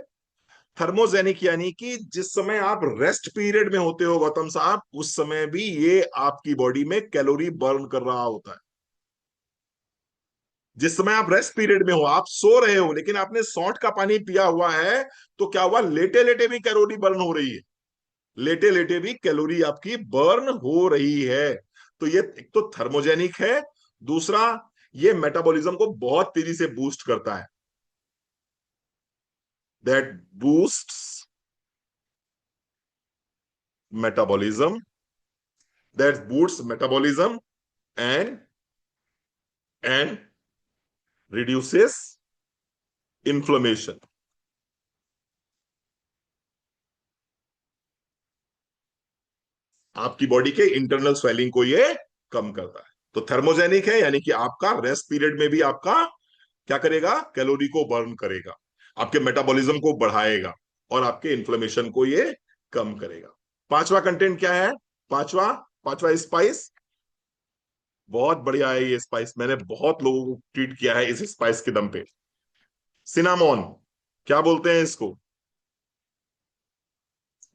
थर्मोजेनिक यानी कि जिस समय आप रेस्ट पीरियड में होते हो गौतम साहब, उस समय भी ये आपकी बॉडी में कैलोरी बर्न कर रहा होता है। जिस समय आप रेस्ट पीरियड में हो, आप सो रहे हो, लेकिन आपने सौंठ का पानी पिया हुआ है, तो क्या हुआ? लेटे लेटे भी कैलोरी बर्न हो रही है। लेटे लेटे भी कैलोरी आपकी बर्न हो रही है। तो ये एक तो थर्मोजेनिक है। दूसरा, ये मेटाबॉलिज्म को बहुत तेजी से बूस्ट करता है। That boosts metabolism. That boosts metabolism and and reduces inflammation. आपकी बॉडी के इंटरनल स्वेलिंग को ये कम करता है। तो थर्मोजेनिक है यानी कि आपका रेस्ट पीरियड में भी आपका क्या करेगा? कैलोरी को बर्न करेगा, आपके मेटाबॉलिज्म को बढ़ाएगा और आपके इन्फ्लेमेशन को ये कम करेगा। पांचवा कंटेंट क्या है? पांचवा, पांचवा स्पाइस। बहुत बढ़िया है ये स्पाइस, मैंने बहुत लोगों को ट्रीट किया है इस स्पाइस के दम पे। सिनामोन। क्या बोलते हैं इसको?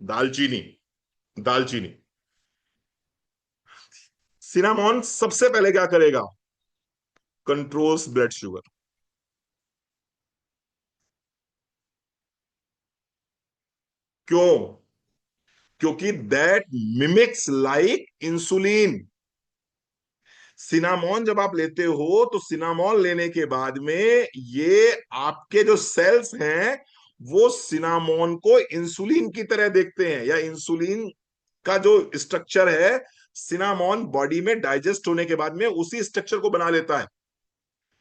दालचीनी। दालचीनी। सिनामोन सबसे पहले क्या करेगा? Controls blood sugar. क्यों? क्योंकि that mimics like insulin. Cinnamon जब आप लेते हो तो सिनामोन लेने के बाद में ये आपके जो सेल्स हैं वो सिनामोन को इंसुलिन की तरह देखते हैं, या इंसुलिन का जो स्ट्रक्चर है सिनामोन बॉडी में डाइजेस्ट होने के बाद में उसी स्ट्रक्चर को बना लेता है।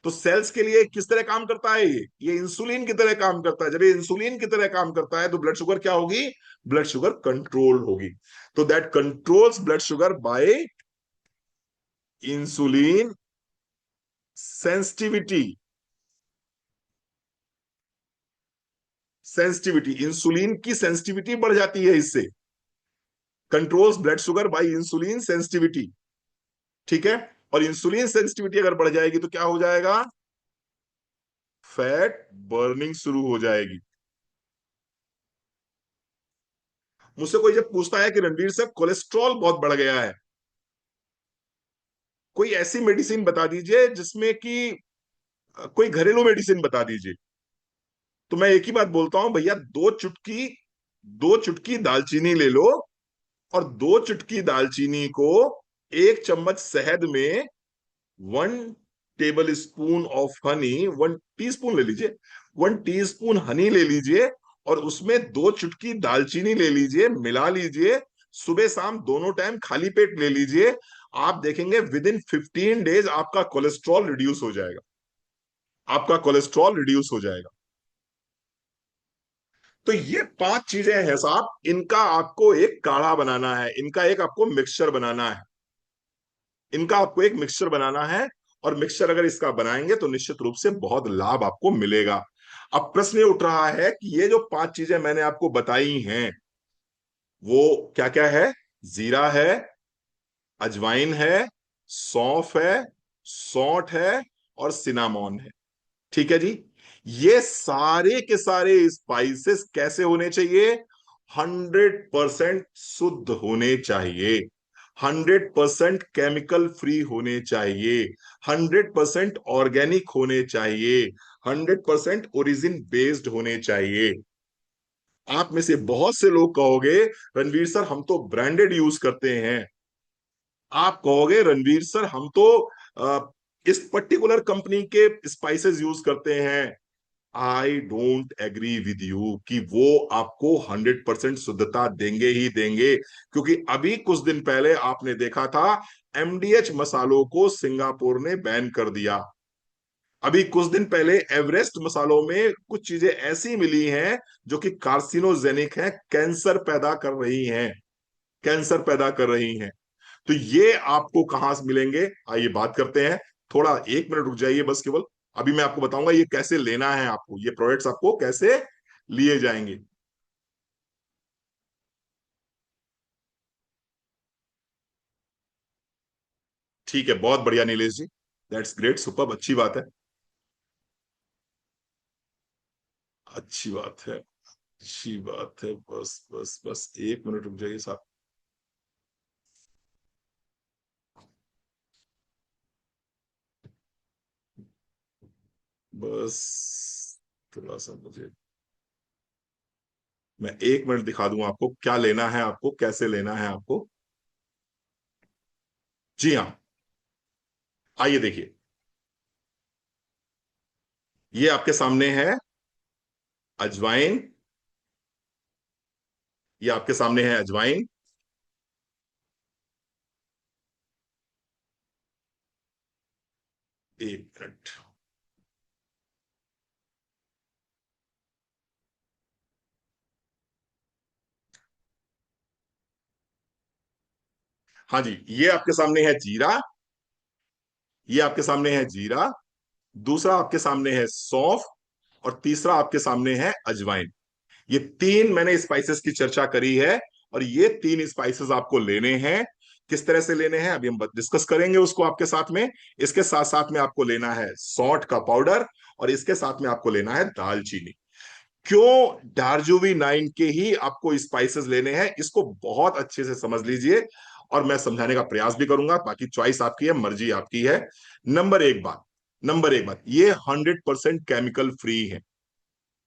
तो सेल्स के लिए किस तरह काम करता है, ये इंसुलिन की तरह काम करता है। जब ये इंसुलिन की तरह काम करता है तो ब्लड शुगर क्या होगी, ब्लड शुगर कंट्रोल होगी। तो that controls blood sugar bye insulin sensitivity. Sensitivity, insulin की सेंसिटिविटी बढ़ जाती है इससे। Controls blood sugar bye insulin sensitivity. ठीक है। और इंसुलिन सेंसिटिविटी अगर बढ़ जाएगी तो क्या हो जाएगा, फैट बर्निंग शुरू हो जाएगी। मुझसे कोई जब पूछता है कि रणवीर साहब कोलेस्ट्रॉल बहुत बढ़ गया है, कोई ऐसी मेडिसिन बता दीजिए जिसमें कि कोई घरेलू मेडिसिन बता दीजिए, तो मैं एक ही बात बोलता हूं भैया, दो चुटकी दालचीनी ले लो, और दो चुटकी दालचीनी को एक चम्मच शहद में 1 table spoon of honey, 1 teaspoon ले लीजिए, 1 टीस्पून हनी ले लीजिए, और उसमें दो चुटकी दालचीनी ले लीजिए, मिला लीजिए, सुबह शाम दोनों टाइम खाली पेट ले लीजिए। आप देखेंगे विद इन 15 डेज आपका कोलेस्ट्रॉल रिड्यूस हो जाएगा, आपका कोलेस्ट्रॉल रिड्यूस हो जाएगा। तो ये 5 चीजें हैं साहब, इनका आपको एक काढ़ा बनाना है, इनका एक आपको मिक्सचर बनाना है, इनका आपको एक मिक्सचर बनाना है। और मिक्सचर अगर इसका बनाएंगे तो निश्चित रूप से बहुत लाभ आपको मिलेगा। अब प्रश्न ये उठ रहा है कि ये जो 5 चीजें मैंने आपको बताई हैं वो क्या क्या है, जीरा है, अजवाइन है, सौंफ है, सौंठ है, और सिनामोन है। ठीक है जी। ये सारे के सारे स्पाइसेस कैसे होने चाहिए, 100% शुद्ध होने चाहिए, 100% केमिकल फ्री होने चाहिए, 100% ऑर्गेनिक होने चाहिए, 100% ओरिजिन बेस्ड होने चाहिए। आप में से बहुत से लोग कहोगे रणवीर सर हम तो ब्रांडेड यूज करते हैं, आप कहोगे रणवीर सर हम तो इस पर्टिकुलर कंपनी के स्पाइसेस यूज करते हैं। I don't agree with you कि वो आपको 100% शुद्धता देंगे ही देंगे, क्योंकि अभी कुछ दिन पहले आपने देखा था एमडीएच मसालों को सिंगापुर ने बैन कर दिया। अभी कुछ दिन पहले एवरेस्ट मसालों में कुछ चीजें ऐसी मिली हैं जो कि कार्सिनोजेनिक हैं, कैंसर पैदा कर रही हैं, कैंसर पैदा कर रही हैं। तो ये आपको कहां से मिलेंगे, आइए बात करते हैं। थोड़ा 1 मिनट रुक जाइए बस केवल, अभी मैं आपको बताऊंगा ये कैसे लेना है, आपको ये प्रोडक्ट्स आपको कैसे लिए जाएंगे। ठीक है, बहुत बढ़िया नीलेश जी, दैट्स ग्रेट, सुपर, अच्छी बात है, अच्छी बात है, अच्छी बात है। बस बस बस 1 मिनट रुक जाइए साहब। बस थोड़ा सा मुझे, मैं 1 मिनट दिखा दूं आपको क्या लेना है, आपको कैसे लेना है आपको। जी हाँ, आइए देखिए, ये आपके सामने है अजवाइन, ये आपके सामने है अजवाइन। 1 मिनट। हाँ जी, ये आपके सामने है जीरा, ये आपके सामने है जीरा, दूसरा आपके सामने है सौंफ, और तीसरा आपके सामने है अजवाइन। ये तीन मैंने स्पाइसेस की चर्चा करी है, और ये तीन स्पाइसेस आपको लेने हैं। किस तरह से लेने हैं अभी हम डिस्कस करेंगे उसको आपके साथ में। इसके साथ साथ में आपको लेना है सौंठ का पाउडर, और इसके साथ में आपको लेना है दालचीनी। क्यों डार्जुवी 9 के ही आपको स्पाइसेस लेने हैं, इसको बहुत अच्छे से समझ लीजिए, और मैं समझाने का प्रयास भी करूंगा, बाकी चॉइस आपकी है, मर्जी आपकी है। नंबर एक बात, ये 100% केमिकल फ्री है,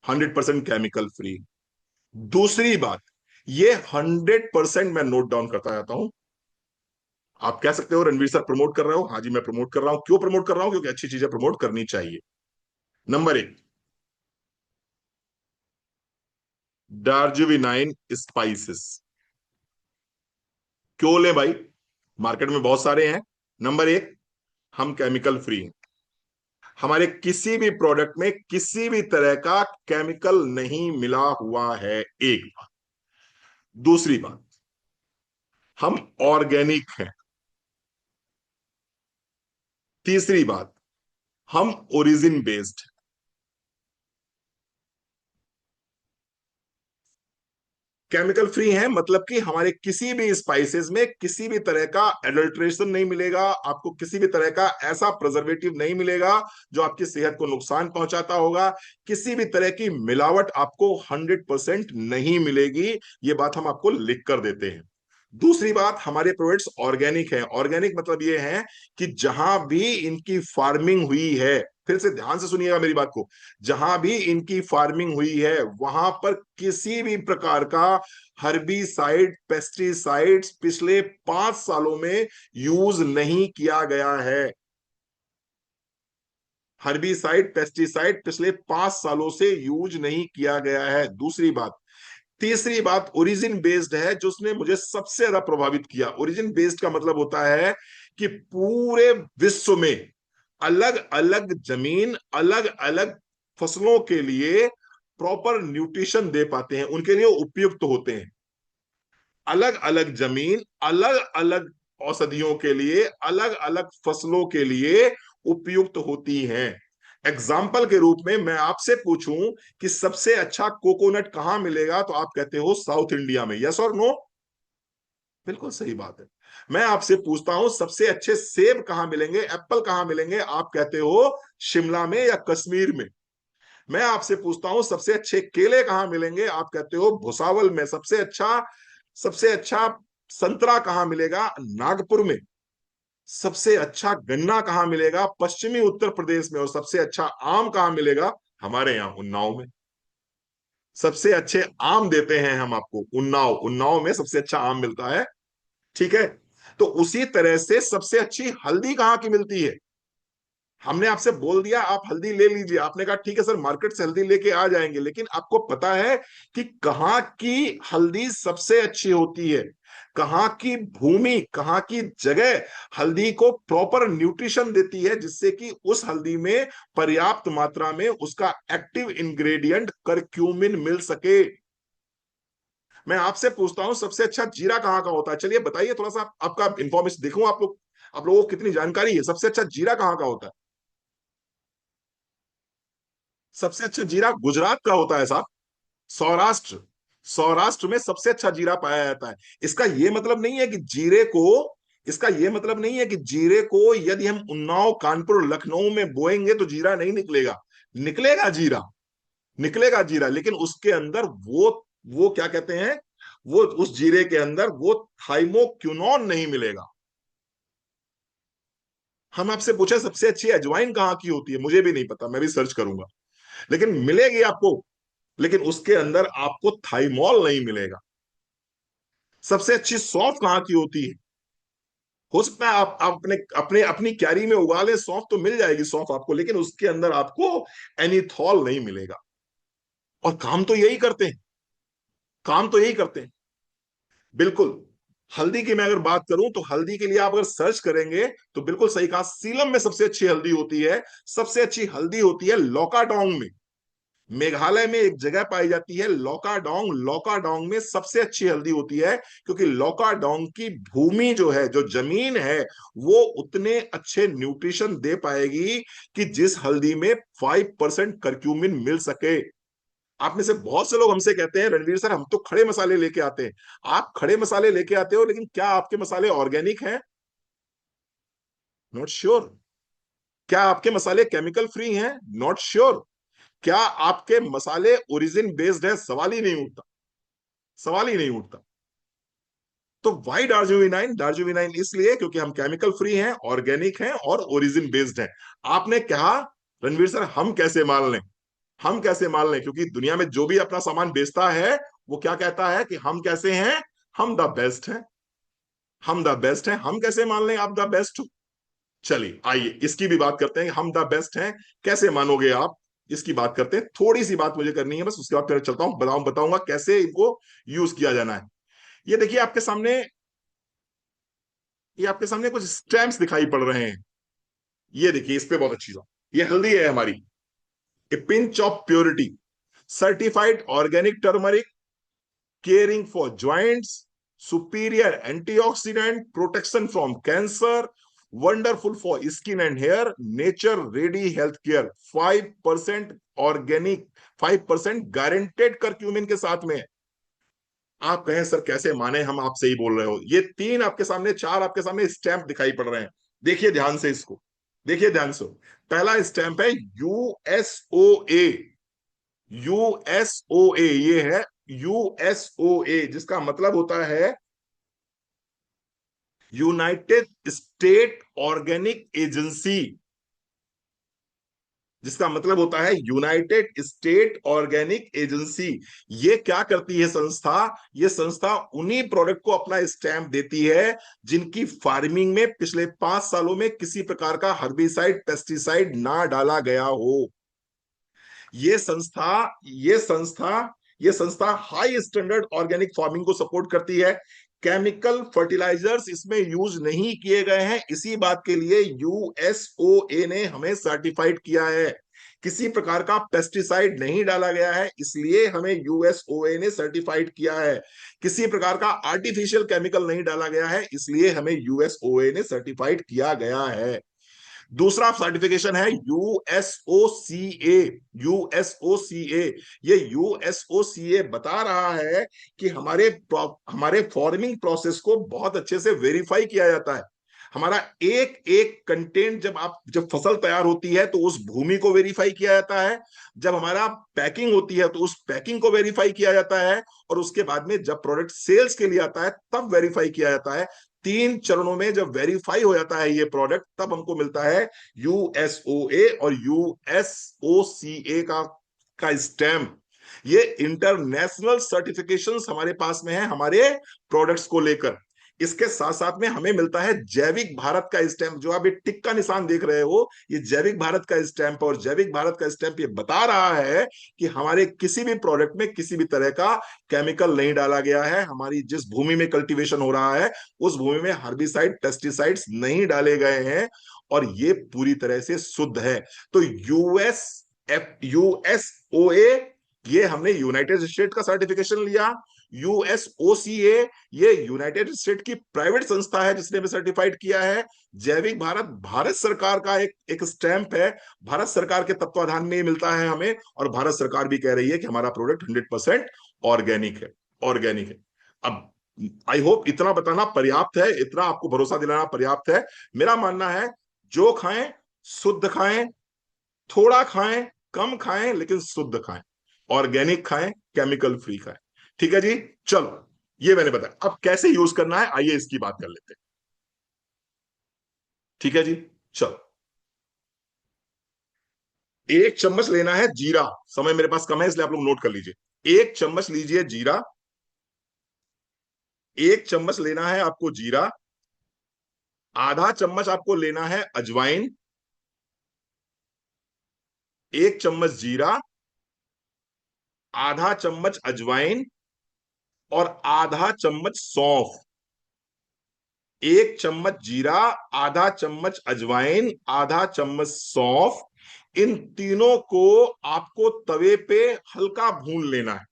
100% केमिकल फ्री। दूसरी बात, ये 100%, मैं नोट डाउन करता जाता हूं, आप कह सकते हो रणवीर सर प्रमोट कर रहे हो, हाँ जी मैं प्रमोट कर रहा हूं। क्यों प्रमोट कर रहा हूं? क्योंकि अच्छी चीजें प्रमोट करनी चाहिए। नंबर एक, डार्जिलिंग स्पाइसेस। क्यों ले भाई? मार्केट में बहुत सारे हैं। नंबर एक, हम केमिकल फ्री हैं। हमारे किसी भी प्रोडक्ट में किसी भी तरह का केमिकल नहीं मिला हुआ है, एक बात। दूसरी बात, हम ऑर्गेनिक हैं। तीसरी बात, हम ओरिजिन बेस्ड। केमिकल फ्री है मतलब कि हमारे किसी भी स्पाइसेस में किसी भी तरह का एडल्ट्रेशन नहीं मिलेगा, आपको किसी भी तरह का ऐसा प्रिजर्वेटिव नहीं मिलेगा जो आपकी सेहत को नुकसान पहुंचाता होगा। किसी भी तरह की मिलावट आपको 100% नहीं मिलेगी, ये बात हम आपको लिख कर देते हैं। दूसरी बात, हमारे प्रोडक्ट्स ऑर्गेनिक है। ऑर्गेनिक मतलब ये है कि जहां भी इनकी फार्मिंग हुई है, फिर से ध्यान से सुनिएगा मेरी बात को, जहां भी इनकी फार्मिंग हुई है वहां पर किसी भी प्रकार का हर्बिसाइड पेस्टिसाइड्स पिछले 5 सालों में यूज नहीं किया गया है। हर्बिसाइड पेस्टिसाइड पिछले 5 सालों से यूज नहीं किया गया है, दूसरी बात। तीसरी बात, ओरिजिन बेस्ड है, जो उसने मुझे सबसे ज्यादा प्रभावित किया। ओरिजिन बेस्ड का मतलब होता है कि पूरे विश्व में अलग अलग जमीन अलग अलग फसलों के लिए प्रॉपर न्यूट्रिशन दे पाते हैं, उनके लिए उपयुक्त होते हैं। अलग अलग जमीन अलग अलग औषधियों के लिए अलग अलग फसलों के लिए उपयुक्त होती हैं। एग्जाम्पल के रूप में मैं आपसे पूछूं कि सबसे अच्छा कोकोनट कहां मिलेगा, तो आप कहते हो साउथ इंडिया में। यस और नो? बिल्कुल सही बात है। मैं आपसे पूछता हूं सबसे अच्छे सेब कहां मिलेंगे, एप्पल कहां मिलेंगे, आप कहते हो शिमला में या कश्मीर में। मैं आपसे पूछता हूं सबसे अच्छे केले कहां मिलेंगे, आप कहते हो भुसावल में। सबसे अच्छा संतरा कहां मिलेगा, नागपुर में। सबसे अच्छा गन्ना कहां मिलेगा, पश्चिमी उत्तर प्रदेश में। और सबसे अच्छा आम कहां मिलेगा, हमारे यहाँ उन्नाव में। सबसे अच्छे आम देते हैं हम आपको उन्नाव, उन्नाव में सबसे अच्छा आम मिलता है। ठीक है। तो उसी तरह से सबसे अच्छी हल्दी कहाँ की मिलती है? हमने आपसे बोल दिया आप हल्दी ले लीजिए, आपने कहा ठीक है सर मार्केट से हल्दी लेके आ जाएंगे, लेकिन आपको पता है कि कहाँ की हल्दी सबसे अच्छी होती है? कहाँ की भूमि, कहाँ की जगह हल्दी को प्रॉपर न्यूट्रिशन देती है, जिससे कि उस हल्दी में पर्याप्त मात्रा में उसका एक्टिव इंग्रेडिएंट करक्यूमिन मिल सके। मैं आपसे पूछता हूं सबसे अच्छा जीरा कहाँ का होता है? चलिए बताइए, थोड़ा सा आपका इंफॉर्मेशन देखूं, आप लोगों को कितनी जानकारी है। सबसे अच्छा जीरा कहाँ का होता है? सबसे अच्छा जीरा गुजरात का होता है साहब। सौराष्ट्र, सौराष्ट्र में सबसे अच्छा जीरा पाया जाता है। इसका यह मतलब नहीं है कि जीरे को इसका यह मतलब नहीं है कि जीरे को यदि हम उन्नाव कानपुर लखनऊ में बोएंगे तो जीरा नहीं निकलेगा। निकलेगा जीरा, निकलेगा जीरा, लेकिन उसके अंदर वो क्या कहते हैं, वो उस जीरे के अंदर वो थाइमोक्विनोन नहीं मिलेगा। हम आपसे पूछे सबसे अच्छी अजवाइन कहाँ की होती है, मुझे भी नहीं पता, मैं भी सर्च करूंगा, लेकिन मिलेगी आपको। लेकिन उसके अंदर आपको थाइमोल नहीं मिलेगा। सबसे अच्छी सौंफ कहाँ की होती है? हो सकता है आप अपने अपने अपनी क्यारी में उगा ले सौंफ, तो मिल जाएगी सौंफ आपको, लेकिन उसके अंदर आपको एनीथॉल नहीं मिलेगा। और काम तो यही करते हैं, काम तो यही करते हैं। बिल्कुल। हल्दी की मैं अगर बात करूं तो हल्दी के लिए आप अगर सर्च करेंगे तो बिल्कुल सही कहा, सीलम में सबसे अच्छी हल्दी होती है। सबसे अच्छी हल्दी होती है लौकाडोंग में। मेघालय में एक जगह पाई जाती है लौकाडोंग, लौकाडोंग में सबसे अच्छी हल्दी होती है, क्योंकि लौकाडोंग की भूमि जो है, जो जमीन है, वो उतने अच्छे न्यूट्रिशन दे पाएगी कि जिस हल्दी में 5% करक्यूमिन मिल सके। आप में से बहुत से लोग हमसे कहते हैं रणवीर सर हम तो खड़े मसाले लेके आते हैं। आप खड़े मसाले लेके आते हो, लेकिन क्या आपके मसाले ऑर्गेनिक हैं? Not sure. क्या आपके मसाले केमिकल फ्री हैं? Not sure. क्या आपके मसाले ओरिजिन बेस्ड है? सवाल ही नहीं उठता, सवाल ही नहीं उठता। तो वाई डार्जुविनाइन? डार्जुविनाइन इसलिए क्योंकि हम केमिकल फ्री हैं, ऑर्गेनिक हैं और ओरिजिन बेस्ड हैं। आपने कहा रणवीर सर हम कैसे मान लें? हम कैसे मान लें? क्योंकि दुनिया में जो भी अपना सामान बेचता है वो क्या कहता है कि हम कैसे हैं, हम द बेस्ट हैं। हम द बेस्ट हैं, हम कैसे मान लें आप द बेस्ट हो? चलिए आइए इसकी भी बात करते हैं, हम द बेस्ट हैं कैसे मानोगे आप, इसकी बात करते हैं। थोड़ी सी बात मुझे करनी है बस, उसके बाद फिर चलता हूं, बताऊंगा कैसे इनको यूज किया जाना है। ये देखिए आपके सामने, ये आपके सामने कुछ स्टैम्प्स दिखाई पड़ रहे हैं। ये देखिए इस पे बहुत अच्छी बात, ये हल्दी है हमारी, a pinch of purity, certified organic turmeric, caring for joints, superior antioxidant, protection from cancer, wonderful for skin and hair, nature ready health care, 5% organic, 5% guaranteed curcumin के साथ में। आप कहें सर कैसे माने, हम आपसे ही बोल रहे हो, ये तीन आपके सामने, चार आपके सामने स्टैंप दिखाई पड़ रहे हैं। देखिए ध्यान से इसको, देखिए ध्यान से। पहला स्टैंप है यूएसओए, यूएसओए ये है, यूएसओए जिसका मतलब होता है यूनाइटेड स्टेट ऑर्गेनिक एजेंसी, जिसका मतलब होता है यूनाइटेड स्टेट ऑर्गेनिक एजेंसी। ये क्या करती है संस्था, ये संस्था उन्हीं प्रोडक्ट को अपना स्टैंप देती है जिनकी फार्मिंग में पिछले 5 सालों में किसी प्रकार का हर्बिसाइड पेस्टिसाइड ना डाला गया हो। ये संस्था ये संस्था ये संस्था हाई स्टैंडर्ड ऑर्गेनिक फार्मिंग को सपोर्ट करती है। केमिकल फर्टिलाइजर्स इसमें यूज नहीं किए गए हैं, इसी बात के लिए यूएसओए ने हमें सर्टिफाइड किया है। किसी प्रकार का पेस्टिसाइड नहीं डाला गया है, इसलिए हमें यूएसओए ने सर्टिफाइड किया है। किसी प्रकार का आर्टिफिशियल केमिकल नहीं डाला गया है, इसलिए हमें यूएसओए ने सर्टिफाइड किया गया है। दूसरा सर्टिफिकेशन है यूएसओसीए, यूएसओसीए। ये यूएसओसीए बता रहा है कि हमारे फार्मिंग प्रोसेस को बहुत अच्छे से वेरीफाई किया जाता है। हमारा एक एक कंटेंट, जब फसल तैयार होती है तो उस भूमि को वेरीफाई किया जाता है, जब हमारा पैकिंग होती है तो उस पैकिंग को वेरीफाई किया जाता है, और उसके बाद में जब प्रोडक्ट सेल्स के लिए आता है तब वेरीफाई किया जाता है। 3 चरणों में जब वेरीफाई हो जाता है ये प्रोडक्ट, तब हमको मिलता है यूएसओए और यूएसओसीए का स्टैम्प। ये इंटरनेशनल सर्टिफिकेशंस हमारे पास में है हमारे प्रोडक्ट्स को लेकर। इसके साथ साथ में हमें मिलता है जैविक भारत का स्टैंप, जो आप ये टिक का निशान देख रहे हो, ये जैविक भारत का स्टैंप। और जैविक भारत का स्टैंप ये बता रहा है कि हमारे किसी भी प्रोडक्ट में किसी भी तरह का केमिकल नहीं डाला गया है, हमारी जिस भूमि में कल्टीवेशन हो रहा है उस भूमि में हर्बिसाइड पेस्टिसाइड्स नहीं डाले गए हैं, और ये पूरी तरह से शुद्ध है। तो यूएसओए, ये हमने यूनाइटेड स्टेट का सर्टिफिकेशन लिया। यूएसओसीए, ये यूनाइटेड स्टेट की प्राइवेट संस्था है जिसने भी सर्टिफाइड किया है। जैविक भारत भारत सरकार का एक स्टैंप है, भारत सरकार के तत्वाधान में मिलता है हमें, और भारत सरकार भी कह रही है कि हमारा प्रोडक्ट 100% ऑर्गेनिक है, ऑर्गेनिक है। अब आई होप इतना बताना पर्याप्त है, इतना आपको भरोसा दिलाना पर्याप्त है। मेरा मानना है जो खाएं शुद्ध खाएं, थोड़ा खाएं कम खाएं लेकिन शुद्ध खाएं, ऑर्गेनिक खाएं, केमिकल फ्री खाएं। ठीक है जी, चलो ये मैंने बताया, अब कैसे यूज करना है आइए इसकी बात कर लेते हैं। ठीक है जी, चलो। 1 चम्मच लेना है जीरा, समय मेरे पास कम है इसलिए आप लोग नोट कर लीजिए। 1 चम्मच लीजिए जीरा, 1 चम्मच लेना है आपको जीरा। आधा चम्मच आपको लेना है अजवाइन, 1 चम्मच जीरा, आधा चम्मच अजवाइन, और आधा चम्मच सौंफ। 1 चम्मच जीरा, आधा चम्मच अजवाइन, आधा चम्मच सौंफ, इन तीनों को आपको तवे पे हल्का भून लेना है।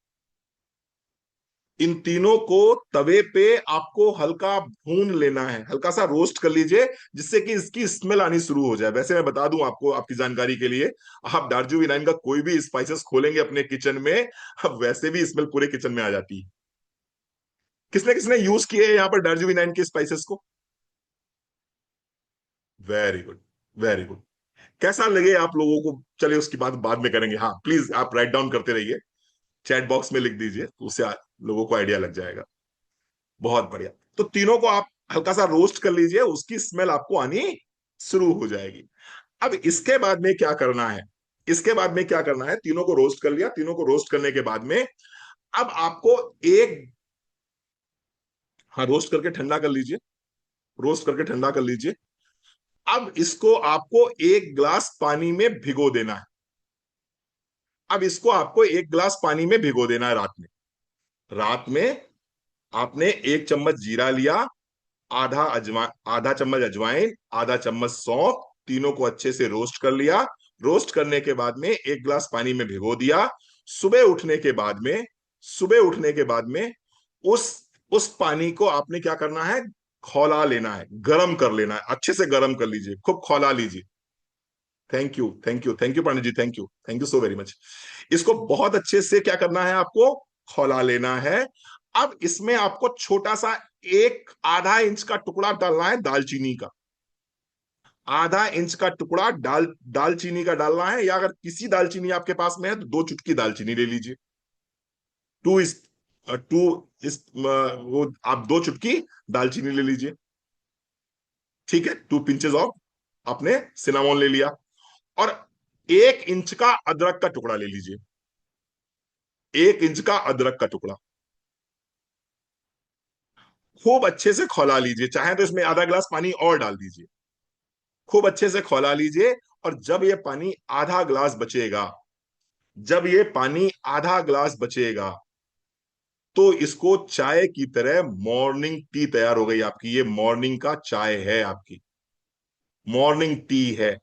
इन तीनों को तवे पे आपको हल्का भून लेना है, हल्का सा रोस्ट कर लीजिए, जिससे कि इसकी स्मेल आनी शुरू हो जाए। वैसे मैं बता दूं आपको, आपकी जानकारी के लिए, आप दार्जिलिंग का कोई भी स्पाइसेस खोलेंगे अपने किचन में, अब वैसे भी स्मेल पूरे किचन में आ जाती है। किसने किसने यूज किए हैं यहाँ पर दार्जिलिंग के स्पाइसेस को? Very good, very good. कैसा लगे आप लोगों को, चलिए उसकी बात बाद में करेंगे। हाँ प्लीज आप राइट डाउन करते रहिए, चैट बॉक्स में लिख दीजिए, तो उससे लोगों को आइडिया लग जाएगा। बहुत बढ़िया। तो तीनों को आप हल्का सा रोस्ट कर लीजिए, उसकी स्मेल आपको आनी शुरू हो जाएगी। अब इसके बाद में क्या करना है, इसके बाद में क्या करना है, तीनों को रोस्ट कर लिया, तीनों को रोस्ट करने के बाद में अब आपको एक, हाँ रोस्ट करके ठंडा कर लीजिए। रोस्ट करके ठंडा कर लीजिए। अब इसको आपको एक गिलास पानी में भिगो देना है। अब इसको आपको एक गिलास पानी में भिगो देना है रात में। रात में आपने एक चम्मच जीरा लिया, आधा चम्मच अजवाइन, आधा चम्मच सौंफ, तीनों को अच्छे से रोस्ट कर लिया। रोस्ट करने के बाद में एक गिलास पानी में भिगो दिया। सुबह उठने के बाद में सुबह उठने के बाद में उस उस पानी को आपने क्या करना है, खौला लेना है, गर्म कर लेना है, अच्छे से गर्म कर लीजिए, खूब खौला लीजिए। Thank you, thank you, thank you Pandit ji, thank you, thank you so very much. इसको बहुत अच्छे से क्या करना है आपको, खौला लेना है। अब इसमें आपको छोटा सा एक आधा इंच का टुकड़ा डालना है दालचीनी का। आधा इंच का टुकड़ा दालचीनी का डालना है, या अगर किसी दालचीनी आपके पास में है तो 2 चुटकी दालचीनी ले लीजिए। टू इस टू इस वो आप 2 चुटकी दालचीनी ले लीजिए। ठीक है, 2 पिंचेस ऑफ आपने सिनामोन ले लिया। और 1 इंच का अदरक का टुकड़ा ले लीजिए। 1 इंच का अदरक का टुकड़ा खूब अच्छे से खौला लीजिए, चाहे तो इसमें आधा गिलास पानी और डाल दीजिए। खूब अच्छे से खौला लीजिए। और जब ये पानी आधा गिलास बचेगा, जब ये पानी आधा गिलास बचेगा, तो इसको चाय की तरह मॉर्निंग टी तैयार हो गई आपकी। ये मॉर्निंग का चाय है आपकी, मॉर्निंग टी है।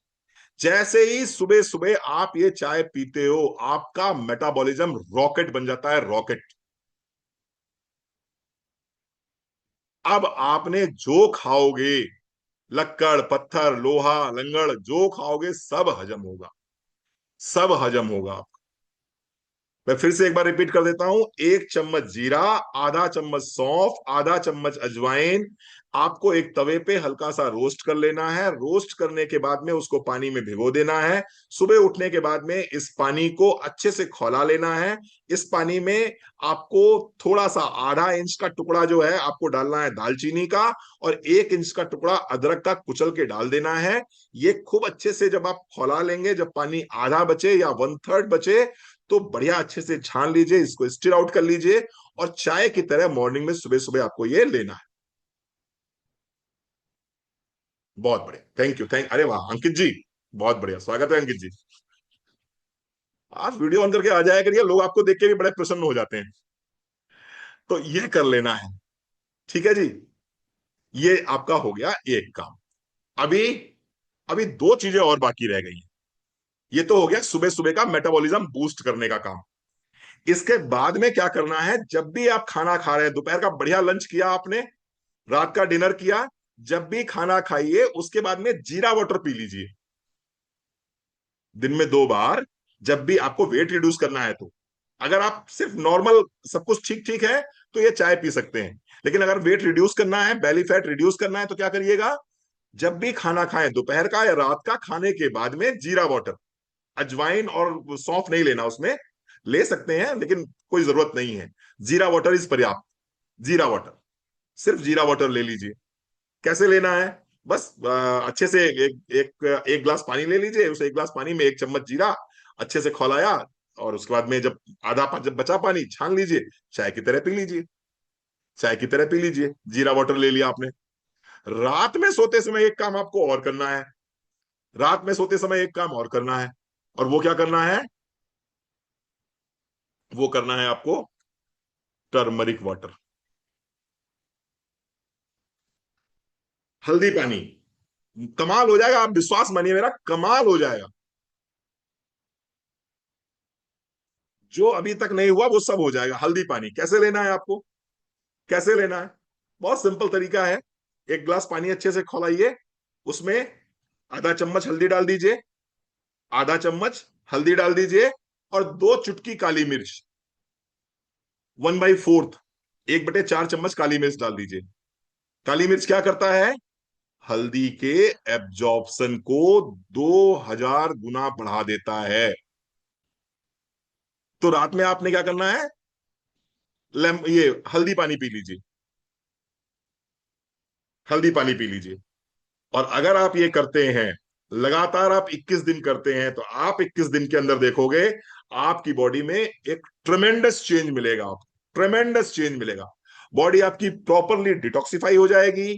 जैसे ही सुबह सुबह आप ये चाय पीते हो, आपका मेटाबॉलिज्म रॉकेट बन जाता है, रॉकेट। अब आपने जो खाओगे, लक्कड़ पत्थर लोहा लंगड़ जो खाओगे, सब हजम होगा, सब हजम होगा। मैं फिर से एक बार रिपीट कर देता हूं। 1 चम्मच जीरा, आधा चम्मच सौंफ, आधा चम्मच अजवाइन, आपको एक तवे पे हल्का सा रोस्ट कर लेना है। रोस्ट करने के बाद में उसको पानी में भिगो देना है। सुबह उठने के बाद में इस पानी को अच्छे से खौला लेना है। इस पानी में आपको थोड़ा सा आधा इंच का टुकड़ा जो है आपको डालना है दालचीनी का, और 1 इंच का टुकड़ा अदरक का कुचल के डाल देना है। ये खूब अच्छे से जब आप खौला लेंगे, जब पानी आधा बचे या 1/3 बचे, तो बढ़िया अच्छे से छान लीजिए, इसको स्टिर आउट कर लीजिए। और चाय की तरह मॉर्निंग में सुबह सुबह आपको ये लेना है। बहुत बढ़िया, थैंक यू, थैंक, अरे वाह अंकित जी, बहुत बढ़िया, स्वागत है अंकित जी। आप वीडियो ऑन करके आ जाया करिए, लोग आपको देख के भी बड़े प्रसन्न हो जाते हैं। तो ये कर लेना है। ठीक है जी, ये आपका हो गया एक काम। अभी अभी 2 चीजें और बाकी रह गई हैं। ये तो हो गया सुबह सुबह का मेटाबॉलिज्म बूस्ट करने का काम। इसके बाद में क्या करना है, जब भी आप खाना खा रहे हैं, दोपहर का बढ़िया लंच किया आपने, रात का डिनर किया, जब भी खाना खाइए उसके बाद में जीरा वाटर पी लीजिए। दिन में 2 बार। जब भी आपको वेट रिड्यूस करना है तो, अगर आप सिर्फ नॉर्मल सब कुछ ठीक ठीक है तो ये चाय पी सकते हैं। लेकिन अगर वेट रिड्यूस करना है, बेली फैट रिड्यूस करना है, तो क्या करिएगा, जब भी खाना खाएं, दोपहर का या रात का, खाने के बाद में जीरा वाटर, अजवाइन और सौंफ नहीं लेना उसमें, ले सकते हैं लेकिन कोई जरूरत नहीं है। जीरा वाटर इज पर्याप्त। जीरा वाटर, सिर्फ जीरा वाटर ले लीजिए। कैसे लेना है, बस अच्छे से एक गिलास पानी ले लीजिए। उस एक गिलास पानी में 1 चम्मच जीरा अच्छे से खौलाया, और उसके बाद में जब जब बचा पानी छान लीजिए, चाय की तरह पी लीजिए। चाय की तरह पी लीजिए, जीरा वाटर ले लिया आपने। रात में सोते समय एक काम आपको और करना है। रात में सोते समय एक काम और करना है। और वो क्या करना है, वो करना है आपको टर्मरिक वाटर, हल्दी पानी। कमाल हो जाएगा, आप विश्वास मानिए मेरा, कमाल हो जाएगा। जो अभी तक नहीं हुआ वो सब हो जाएगा। हल्दी पानी कैसे लेना है आपको, कैसे लेना है, बहुत सिंपल तरीका है। एक गिलास पानी अच्छे से खौलाइए, उसमें आधा चम्मच हल्दी डाल दीजिए, आधा चम्मच हल्दी डाल दीजिए, और 2 चुटकी काली मिर्च, 1/4, 1/4 चम्मच काली मिर्च डाल दीजिए। काली मिर्च क्या करता है, हल्दी के एब्जॉर्प्शन को 2000 गुना बढ़ा देता है। तो रात में आपने क्या करना है, ये हल्दी पानी पी लीजिए, हल्दी पानी पी लीजिए। और अगर आप ये करते हैं, लगातार आप 21 दिन करते हैं, तो आप 21 दिन के अंदर देखोगे आपकी बॉडी में एक ट्रेमेंडस चेंज मिलेगा, आपको ट्रेमेंडस चेंज मिलेगा। बॉडी आपकी प्रॉपरली डिटॉक्सिफाई हो जाएगी।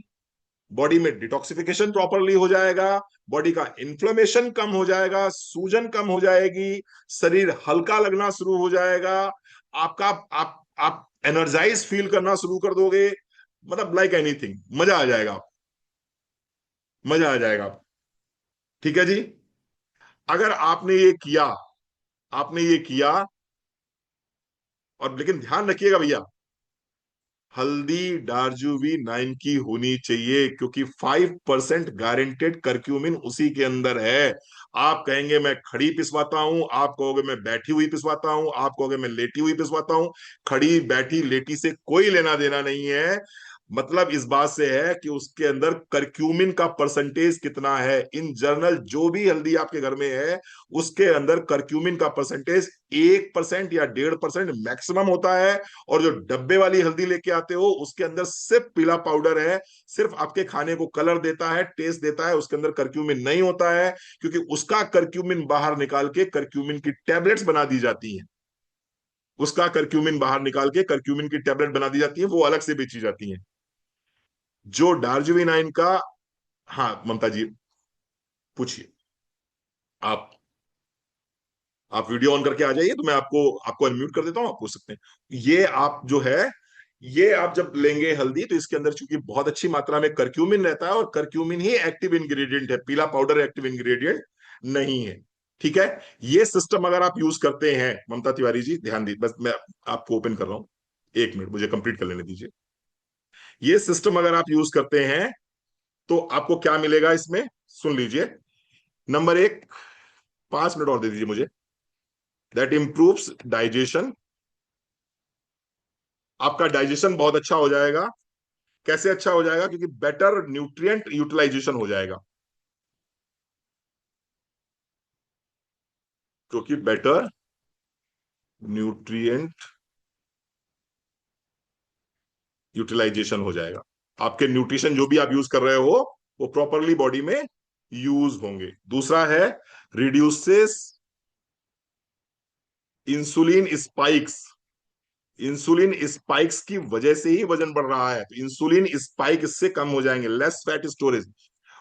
बॉडी में डिटॉक्सिफिकेशन प्रॉपरली हो जाएगा, बॉडी का इन्फ्लेमेशन कम हो जाएगा, सूजन कम हो जाएगी, शरीर हल्का लगना शुरू हो जाएगा, आपका आप एनर्जाइज फील करना शुरू कर दोगे, मतलब लाइक एनीथिंग, मजा आ जाएगा, मजा आ जाएगा। ठीक है जी। अगर आपने ये किया, आपने ये किया, और लेकिन ध्यान रखिएगा भैया, हल्दी डार्जुवी 9 की होनी चाहिए, क्योंकि 5% गारंटेड करक्यूमिन उसी के अंदर है। आप कहेंगे मैं खड़ी पिसवाता हूं, आप कहोगे मैं बैठी हुई पिसवाता हूं, आप कहोगे मैं लेटी हुई पिसवाता हूं, खड़ी बैठी लेटी से कोई लेना देना नहीं है। मतलब इस बात से है कि उसके अंदर करक्यूमिन का परसेंटेज कितना है। इन जनरल जो भी हल्दी आपके घर में है, उसके अंदर करक्यूमिन का परसेंटेज 1% या 1.5% मैक्सिमम होता है। और जो डब्बे वाली हल्दी लेके आते हो, उसके अंदर सिर्फ पीला पाउडर है, सिर्फ आपके खाने को कलर देता है, टेस्ट देता है, उसके अंदर करक्यूमिन नहीं होता है, क्योंकि उसका करक्यूमिन बाहर निकाल के करक्यूमिन की टैबलेट्स बना दी जाती हैं। उसका करक्यूमिन बाहर निकाल के करक्यूमिन की टैबलेट बना दी जाती है, वो अलग से बेची जाती हैं। जो डार्जिलिंग का। हाँ ममता जी, पूछिए। आप आप वीडियो ऑन करके आ जाइए, तो मैं आपको आपको अनम्यूट कर देता हूँ, आप पूछ सकते हैं। ये आप जो है, ये आप जब लेंगे हल्दी, तो इसके अंदर चूंकि बहुत अच्छी मात्रा में करक्यूमिन रहता है, और करक्यूमिन ही एक्टिव इंग्रेडिएंट है, पीला पाउडर एक्टिव इंग्रेडिएंट नहीं है। ठीक है। ये सिस्टम अगर आप यूज करते हैं, ममता तिवारी जी ध्यान दी, बस मैं आपको ओपन कर रहा हूं, 1 मिनट मुझे कंप्लीट कर लेने दीजिए। ये सिस्टम अगर आप यूज करते हैं, तो आपको क्या मिलेगा इसमें, सुन लीजिए। नंबर 1, 5 मिनट और दे दीजिए मुझे। दैट इंप्रूव्स डाइजेशन, आपका डाइजेशन बहुत अच्छा हो जाएगा। कैसे अच्छा हो जाएगा, क्योंकि बेटर न्यूट्रिएंट यूटिलाइजेशन हो जाएगा, क्योंकि बेटर न्यूट्रिएंट यूटिलाइजेशन हो जाएगा। आपके न्यूट्रिशन जो भी आप यूज कर रहे हो, वो प्रॉपरली बॉडी में यूज होंगे। दूसरा है, reduces insulin spikes. Insulin spikes की वजह से ही वजन बढ़ रहा है, तो इंसुलिन स्पाइक इससे कम हो जाएंगे, लेस फैट स्टोरेज।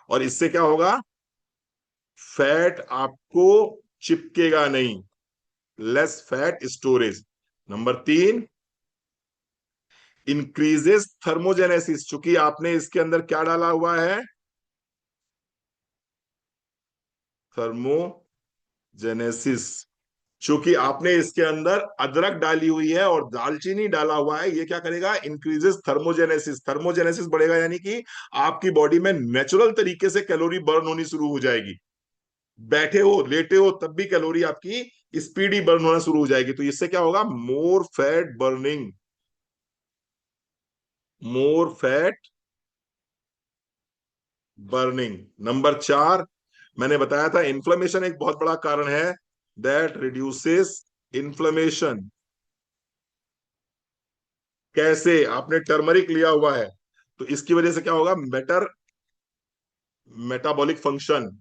और इससे क्या होगा, फैट आपको चिपकेगा नहीं, less fat storage. Number 3, increases thermogenesis, चूंकि आपने इसके अंदर क्या डाला हुआ है, थर्मोजेनेसिस। चूंकि आपने इसके अंदर अदरक डाली हुई है और दालचीनी डाला हुआ है, ये क्या करेगा, इंक्रीजेस थर्मोजेनेसिस। थर्मोजेनेसिस बढ़ेगा, यानी कि आपकी बॉडी में नेचुरल तरीके से कैलोरी बर्न होनी शुरू हो जाएगी। बैठे हो लेटे हो तब भी कैलोरी आपकी स्पीडी बर्न होना शुरू हो जाएगी। तो इससे क्या होगा, more fat burning, more fat burning. Number 4, मैंने बताया था इन्फ्लेमेशन एक बहुत बड़ा कारण है, दैट रिड्यूसेस इन्फ्लेमेशन। कैसे, आपने टर्मरिक लिया हुआ है, तो इसकी वजह से क्या होगा, बेटर मेटाबॉलिक फंक्शन।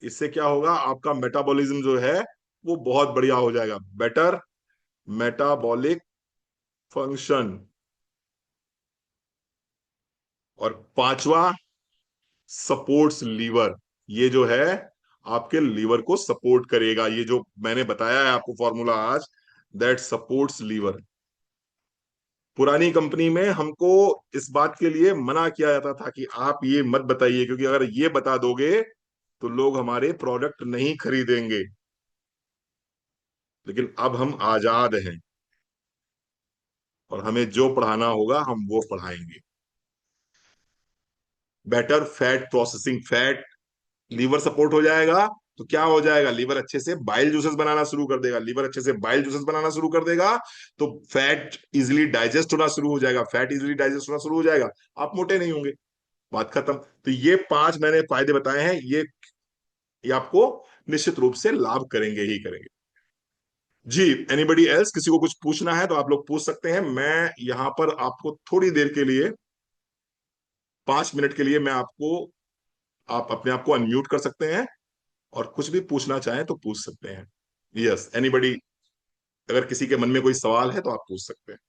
इससे क्या होगा, आपका मेटाबॉलिज्म जो है वो बहुत बढ़िया हो जाएगा, बेटर मेटाबॉलिक फंक्शन। और पांचवा, सपोर्ट्स लीवर। ये जो है आपके लीवर को सपोर्ट करेगा, ये जो मैंने बताया है आपको फॉर्मूला आज, दैट सपोर्ट्स लीवर। पुरानी कंपनी में हमको इस बात के लिए मना किया जाता था कि आप ये मत बताइए, क्योंकि अगर ये बता दोगे तो लोग हमारे प्रोडक्ट नहीं खरीदेंगे। लेकिन अब हम आजाद हैं, और हमें जो पढ़ाना होगा हम वो पढ़ाएंगे। Better fat processing, fat, liver support हो जाएगा, तो क्या हो जाएगा, लीवर अच्छे से बाइल जूसेस बनाना शुरू कर देगा, लीवर अच्छे से बाइल जूसेस बनाना शुरू कर देगा, तो फैट इजिली डाइजेस्ट होना शुरू हो जाएगा, फैट इजिली डाइजेस्ट होना शुरू हो जाएगा, आप मोटे नहीं होंगे, बात खत्म। तो ये 5 मैंने फायदे बताए हैं, ये आपको निश्चित रूप से लाभ करेंगे ही करेंगे। जी, एनीबडी एल्स, किसी को कुछ पूछना है तो आप लोग पूछ सकते हैं। मैं यहां पर आपको थोड़ी देर के लिए, 5 मिनट के लिए मैं आपको, आप अपने आप को अनम्यूट कर सकते हैं, और कुछ भी पूछना चाहें तो पूछ सकते हैं। यस, एनीबडी, अगर किसी के मन में कोई सवाल है तो आप पूछ सकते हैं।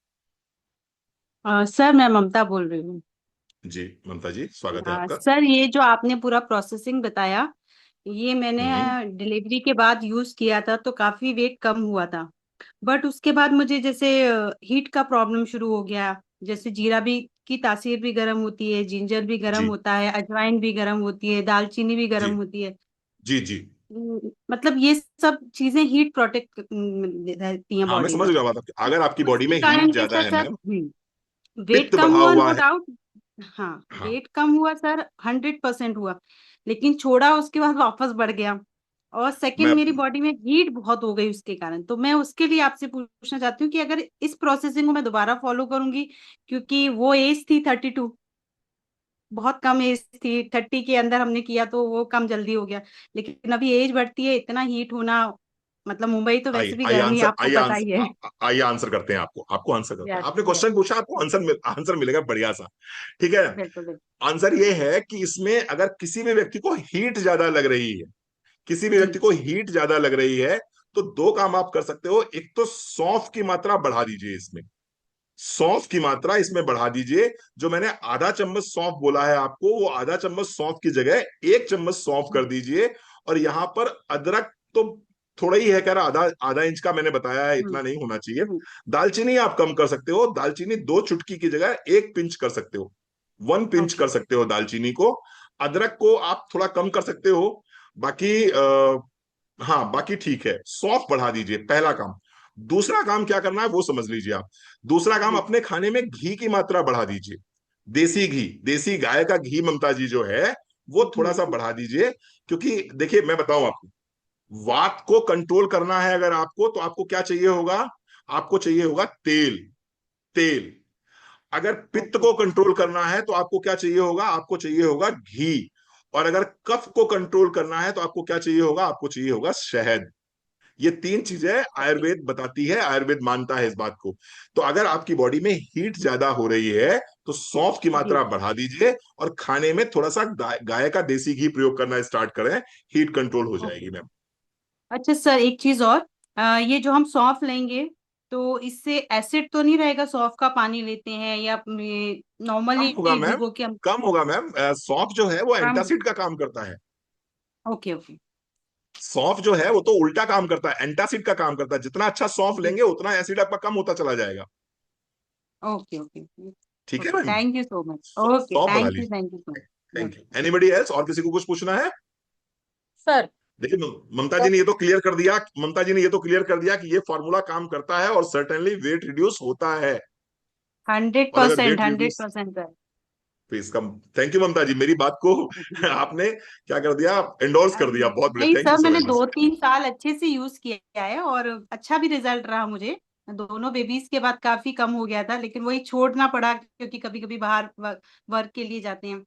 सर मैं ममता बोल रही हूँ। जी ममता जी, स्वागत है आपका। सर, ये जो आपने पूरा प्रोसेसिंग बताया, ये मैंने हम्म। डिलीवरी के बाद यूज किया था तो काफी वेट कम हुआ था। बट उसके बाद मुझे जैसे हीट का प्रॉब्लम शुरू हो गया। जैसे जीरा भी की तासीर भी गर्म होती है, जिंजर भी गर्म जी होता है, अजवाइन भी गर्म होती है, दालचीनी भी जी गर्म होती है। जी जी। मतलब ये सब चीजें हीट प्रोटेक्ट रहती हैं हाँ मैं बॉडी समझ में। गया बात आपकी। अगर आपकी बॉडी उसके में हीट कारण ज्यादा कैसा है सर? मैम, वेट पित्त कम बढ़ा हुआ, हुआ नो है। डाउट। हाँ, हाँ। वेट कम हुआ सर, 100% हुआ। लेकिन छोड़ा उसके बाद वापस बढ़ गया। और मैं सेकंड, मेरी बॉडी में हीट बहुत हो गई उसके कारण। तो मैं उसके लिए आपसे पूछना चाहती हूँ कि अगर इस प्रोसेसिंग को मैं दोबारा फॉलो करूंगी, क्योंकि वो एज थी 32, बहुत कम एज थी, 30 के अंदर हमने किया तो वो कम जल्दी हो गया। लेकिन अभी एज बढ़ती है, इतना हीट होना, मतलब मुंबई तो आइए वैसे भी आइए गर्मी है, आंसर, आपको पता ही है। आइए आंसर करते हैं आपको, आपको आंसर करते हैं। यस, आपने यस। क्वेश्चन पूछा, आपको आंसर मिलेगा बढ़िया सा। ठीक है। बिल्कुल, बिल्कुल। आंसर ये है कि इसमें अगर किसी भी व्यक्ति को हीट ज्यादा लग रही है, किसी भी जी, व्यक्ति को हीट ज्यादा लग रही है, तो दो काम आप कर सकते हो। एक तो सौंफ की मात्रा बढ़ा दीजिए इसमें, सौंफ की मात्रा इसमें बढ़ा दीजिए। जो मैंने आधा चम्मच सौंफ बोला है आपको, वो आधा चम्मच सौंफ की जगह 1 चम्मच सौंफ कर दीजिए। और यहां पर अदरक तो थोड़ा ही है, कह रहा आधा आधा इंच का मैंने बताया है, हम्म, इतना नहीं होना चाहिए। हम्म, दालचीनी आप कम कर सकते हो, दालचीनी 2 चुटकी की जगह 1 पिंच कर सकते हो, 1 पिंच ओके। कर सकते हो दालचीनी को। अदरक को आप थोड़ा कम कर सकते हो। बाकी हाँ बाकी ठीक है, सौंफ बढ़ा दीजिए, पहला काम। दूसरा काम क्या करना है वो समझ लीजिए आप। दूसरा काम, जी, अपने खाने में घी की मात्रा बढ़ा दीजिए। देसी घी, देसी गाय का घी ममता जी जो है, वो थोड़ा सा बढ़ा दीजिए। क्योंकि देखिए मैं बताऊं आपको, वात को कंट्रोल करना है अगर आपको, तो आपको क्या चाहिए होगा? आपको चाहिए होगा तेल, तेल। अगर पित्त ओके, को कंट्रोल करना है तो आपको क्या चाहिए होगा? आपको चाहिए होगा घी। और अगर कफ को कंट्रोल करना है तो आपको क्या चाहिए होगा? आपको चाहिए होगा शहद। ये 3 चीजें ओके। आयुर्वेद बताती है, आयुर्वेद मानता है इस बात को। तो अगर आपकी बॉडी में हीट ज्यादा हो रही है, तो सौंफ की जी, मात्रा बढ़ा दीजिए और खाने में थोड़ा सा गाय का देसी घी प्रयोग करना स्टार्ट करें। हीट कंट्रोल हो ओके। जाएगी मैम। अच्छा सर, एक चीज और। ये जो हम सौंफ लेंगे, तो इससे एसिड तो नहीं रहेगा? सौंफ का पानी लेते हैं या कम नॉर्मली होगा मैम, भिगो के हम? कम होगा मैम। सौंफ जो है वो कम। एंटासिड का काम करता है। Okay, okay. सौंफ जो है वो तो उल्टा काम करता है, एंटासिड का काम करता है। जितना अच्छा सौंफ जी, लेंगे उतना एसिड आपका कम होता चला जाएगा। Okay, okay. ठीक है okay, ma'am. Thank you so much. Okay, सौंफ बढ़ा थैंक लीजिए। You so thank much. You. Anybody else? और किसी को कुछ पूछना है? सर, देखिए ममता जी ने ये तो क्लियर कर दिया, ममता जी ने ये तो क्लियर कर दिया कि ये फॉर्मूला काम करता है और सर्टेनली वेट रिड्यूस होता है। हंड्रेड और अगर percent weight hundred reduce, percent sir. तो इसका थैंक यू ममता जी, मेरी बात को आपने क्या कर दिया, एंडोर्स कर दिया। बहुत बढ़िया, नहीं थैंक सर, यू सो मैंने वेरी मच। 2-3 साल अच्छे से यूज किया है और अच्छा भी रिजल्ट रहा मुझे। दोनों बेबीज के बाद काफी कम हो गया था, लेकिन वही छोड़ना पड़ा क्योंकि कभी कभी बाहर वर्क के लिए जाते हैं।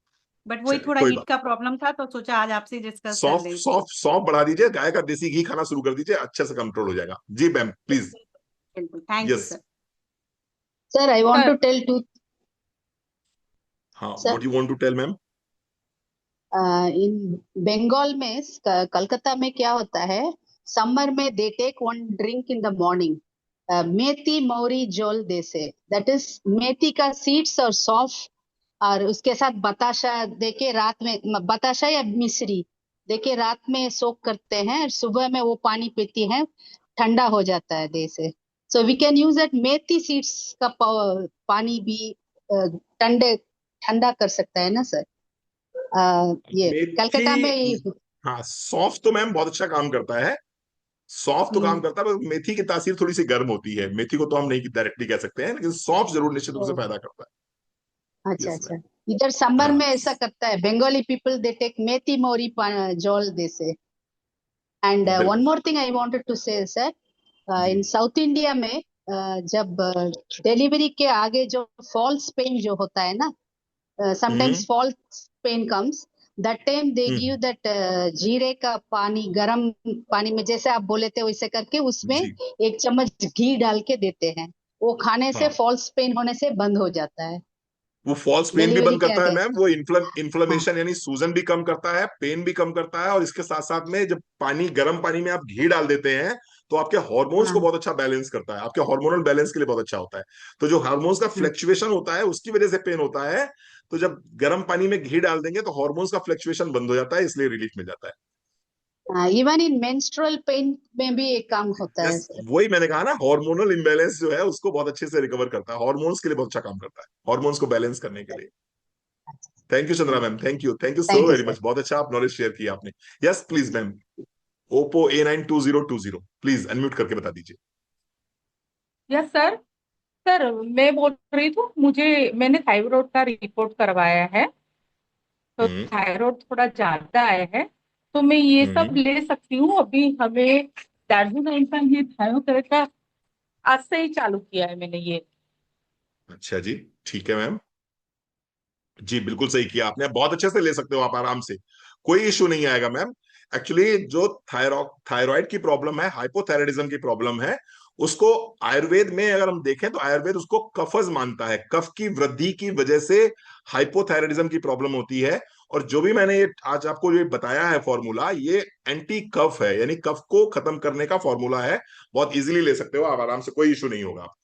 बट वही चलिए थोड़ा कोई हीट बात। का प्रॉब्लम था तो सोचा आज आपसे डिस्कस कर सौंफ ले इसको। सौंफ सौंफ बढ़ा दीजिए, गाय का देसी घी खाना शुरू कर दीजिए, अच्छे से कंट्रोल हो जाएगा। जी मैम प्लीज। बिल्कुल, बिल्कुल, thank you yes. Sir. Sir, I want सर, to tell two. हाँ, Sir, what you want to tell ma'am? in Bengal में कलकत्ता में क्या होता है? समर में they take one drink in the morning. मेथी मौरी जोल दे से, that is मेथी का सीड्स और सौंफ और उसके साथ बताशा देके रात में, बताशा या मिश्री देके रात में सोक करते हैं और सुबह में वो पानी पीती हैं, ठंडा हो जाता है दे से। So we can use that methi seeds का पानी भी ठंडे ठंडा कर सकता है ना सर? ये कलकत्ता में मेथी, हाँ सौंफ तो मैम बहुत अच्छा काम करता है। सौंफ तो काम हम्म, करता है, पर मेथी की तासीर थोड़ी सी गर्म होती है। मेथी को तो हम नहीं डायरेक्टली कह सकते हैं, लेकिन सौंफ जरूर निश्चित रूप से ओ, फायदा करता है। अच्छा यस अच्छा। मैम। इधर समर हाँ। में ऐसा करता है, Bengali people they take methi मोरी जोल दे से। एंड वन बिल्कुल। More thing I wanted to say sir, जी। इन साउथ इंडिया में जब डिलीवरी के आगे जो फॉल्स पेन जो होता है ना, hmm sometimes false pain comes, that time they give hmm. That जीरे का पानी, गरम पानी में जैसे आप बोले थे वैसे करके उसमें जी। 1 चम्मच घी डाल के देते हैं। वो खाने से हाँ, फॉल्स पेन होने से बंद हो जाता है वो फॉल्स पेन भी डिलीवरी बंद के करता है आगे। मैम, वो हाँ, इन्फ्लेमेशन यानी सूजन भी कम करता है, पेन भी कम करता है। और इसके साथ साथ में जब पानी, गर्म पानी में आप घी डाल देते हैं, तो आपके हार्मोन्स को हाँ बहुत अच्छा बैलेंस करता है, आपके हार्मोनल बैलेंस के लिए बहुत अच्छा होता है। तो जो हार्मोन्स का हाँ फ्लक्चुएशन होता है उसकी वजह से पेन होता है, तो जब गर्म पानी में घी डाल देंगे तो हार्मोन्स का फ्लक्चुएशन बंद हो जाता है, इसलिए रिलीफ मिल जाता है। हाँ, इवन इन मेंस्ट्रुअल पेन में भी एक काम होता है यस, सर। वही मैंने कहा ना, हार्मोनल इम्बैलेंस जो है उसको बहुत अच्छे से रिकवर करता है, हार्मोन्स के लिए बहुत अच्छा काम करता है, हार्मोन्स को बैलेंस करने के लिए। Thank you Chandra ma'am, thank you so thank you very sir. Much, बहुत अच्छा आप नॉलेज शेयर किया आपने। Yes please ma'am, Oppo A9 2020 please unmute करके बता दीजिए। Yes sir. सर मैं बोल रही थी, मैंने थायराइड का रिपोर्ट करवाया है, तो हम्म। थायराइड थोड़ा ज्यादा आया है, तो मैं ये सब हम्म। ले सकती हूँ? अभी हमें दार्जिलिंग का ये थायराइड का आज से ही चालू किया है मैंने ये। अच्छा जी, ठीक है मैम, जी बिल्कुल सही किया आपने, बहुत अच्छे से ले सकते हो आप आराम से, कोई इश्यू नहीं आएगा मैम। एक्चुअली जो थायराइड की प्रॉब्लम है, हाइपोथायराइडिज्म की प्रॉब्लम है, उसको आयुर्वेद में अगर हम देखें तो आयुर्वेद उसको कफज मानता है, कफ की वृद्धि की वजह से हाइपोथायराइडिज्म की प्रॉब्लम होती है। और जो भी मैंने ये आज आपको ये बताया है फॉर्मूला, ये एंटी कफ है, यानी कफ को खत्म करने का फॉर्मूला है, बहुत इजीली ले सकते हो आप आराम से, कोई इशू नहीं होगा।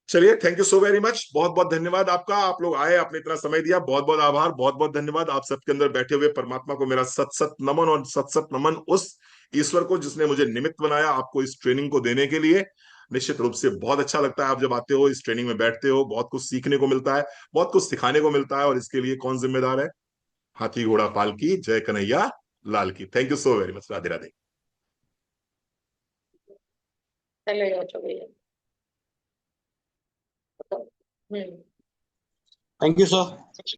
चलिए, thank you so very much, बहुत बहुत धन्यवाद आपका, आप लोग आए, आपने इतना समय दिया, बहुत बहुत आभार, बहुत बहुत धन्यवाद। आप सबके अंदर बैठे हुए परमात्मा को मेरा सत सत नमन, और सत सत नमन उस ईश्वर को जिसने मुझे निमित्त बनाया आपको इस ट्रेनिंग को देने के लिए। निश्चित रूप से बहुत अच्छा लगता है आप जब आते हो, इस ट्रेनिंग में बैठते हो, बहुत कुछ सीखने को मिलता है, बहुत कुछ सिखाने को मिलता है, और इसके लिए कौन जिम्मेदार है? हाथी घोड़ा पाल की जय, कन्हैया लाल की। Thank you so very much, Radhe Radhe. चलेगा चलेगा। हम्म। Thank you sir.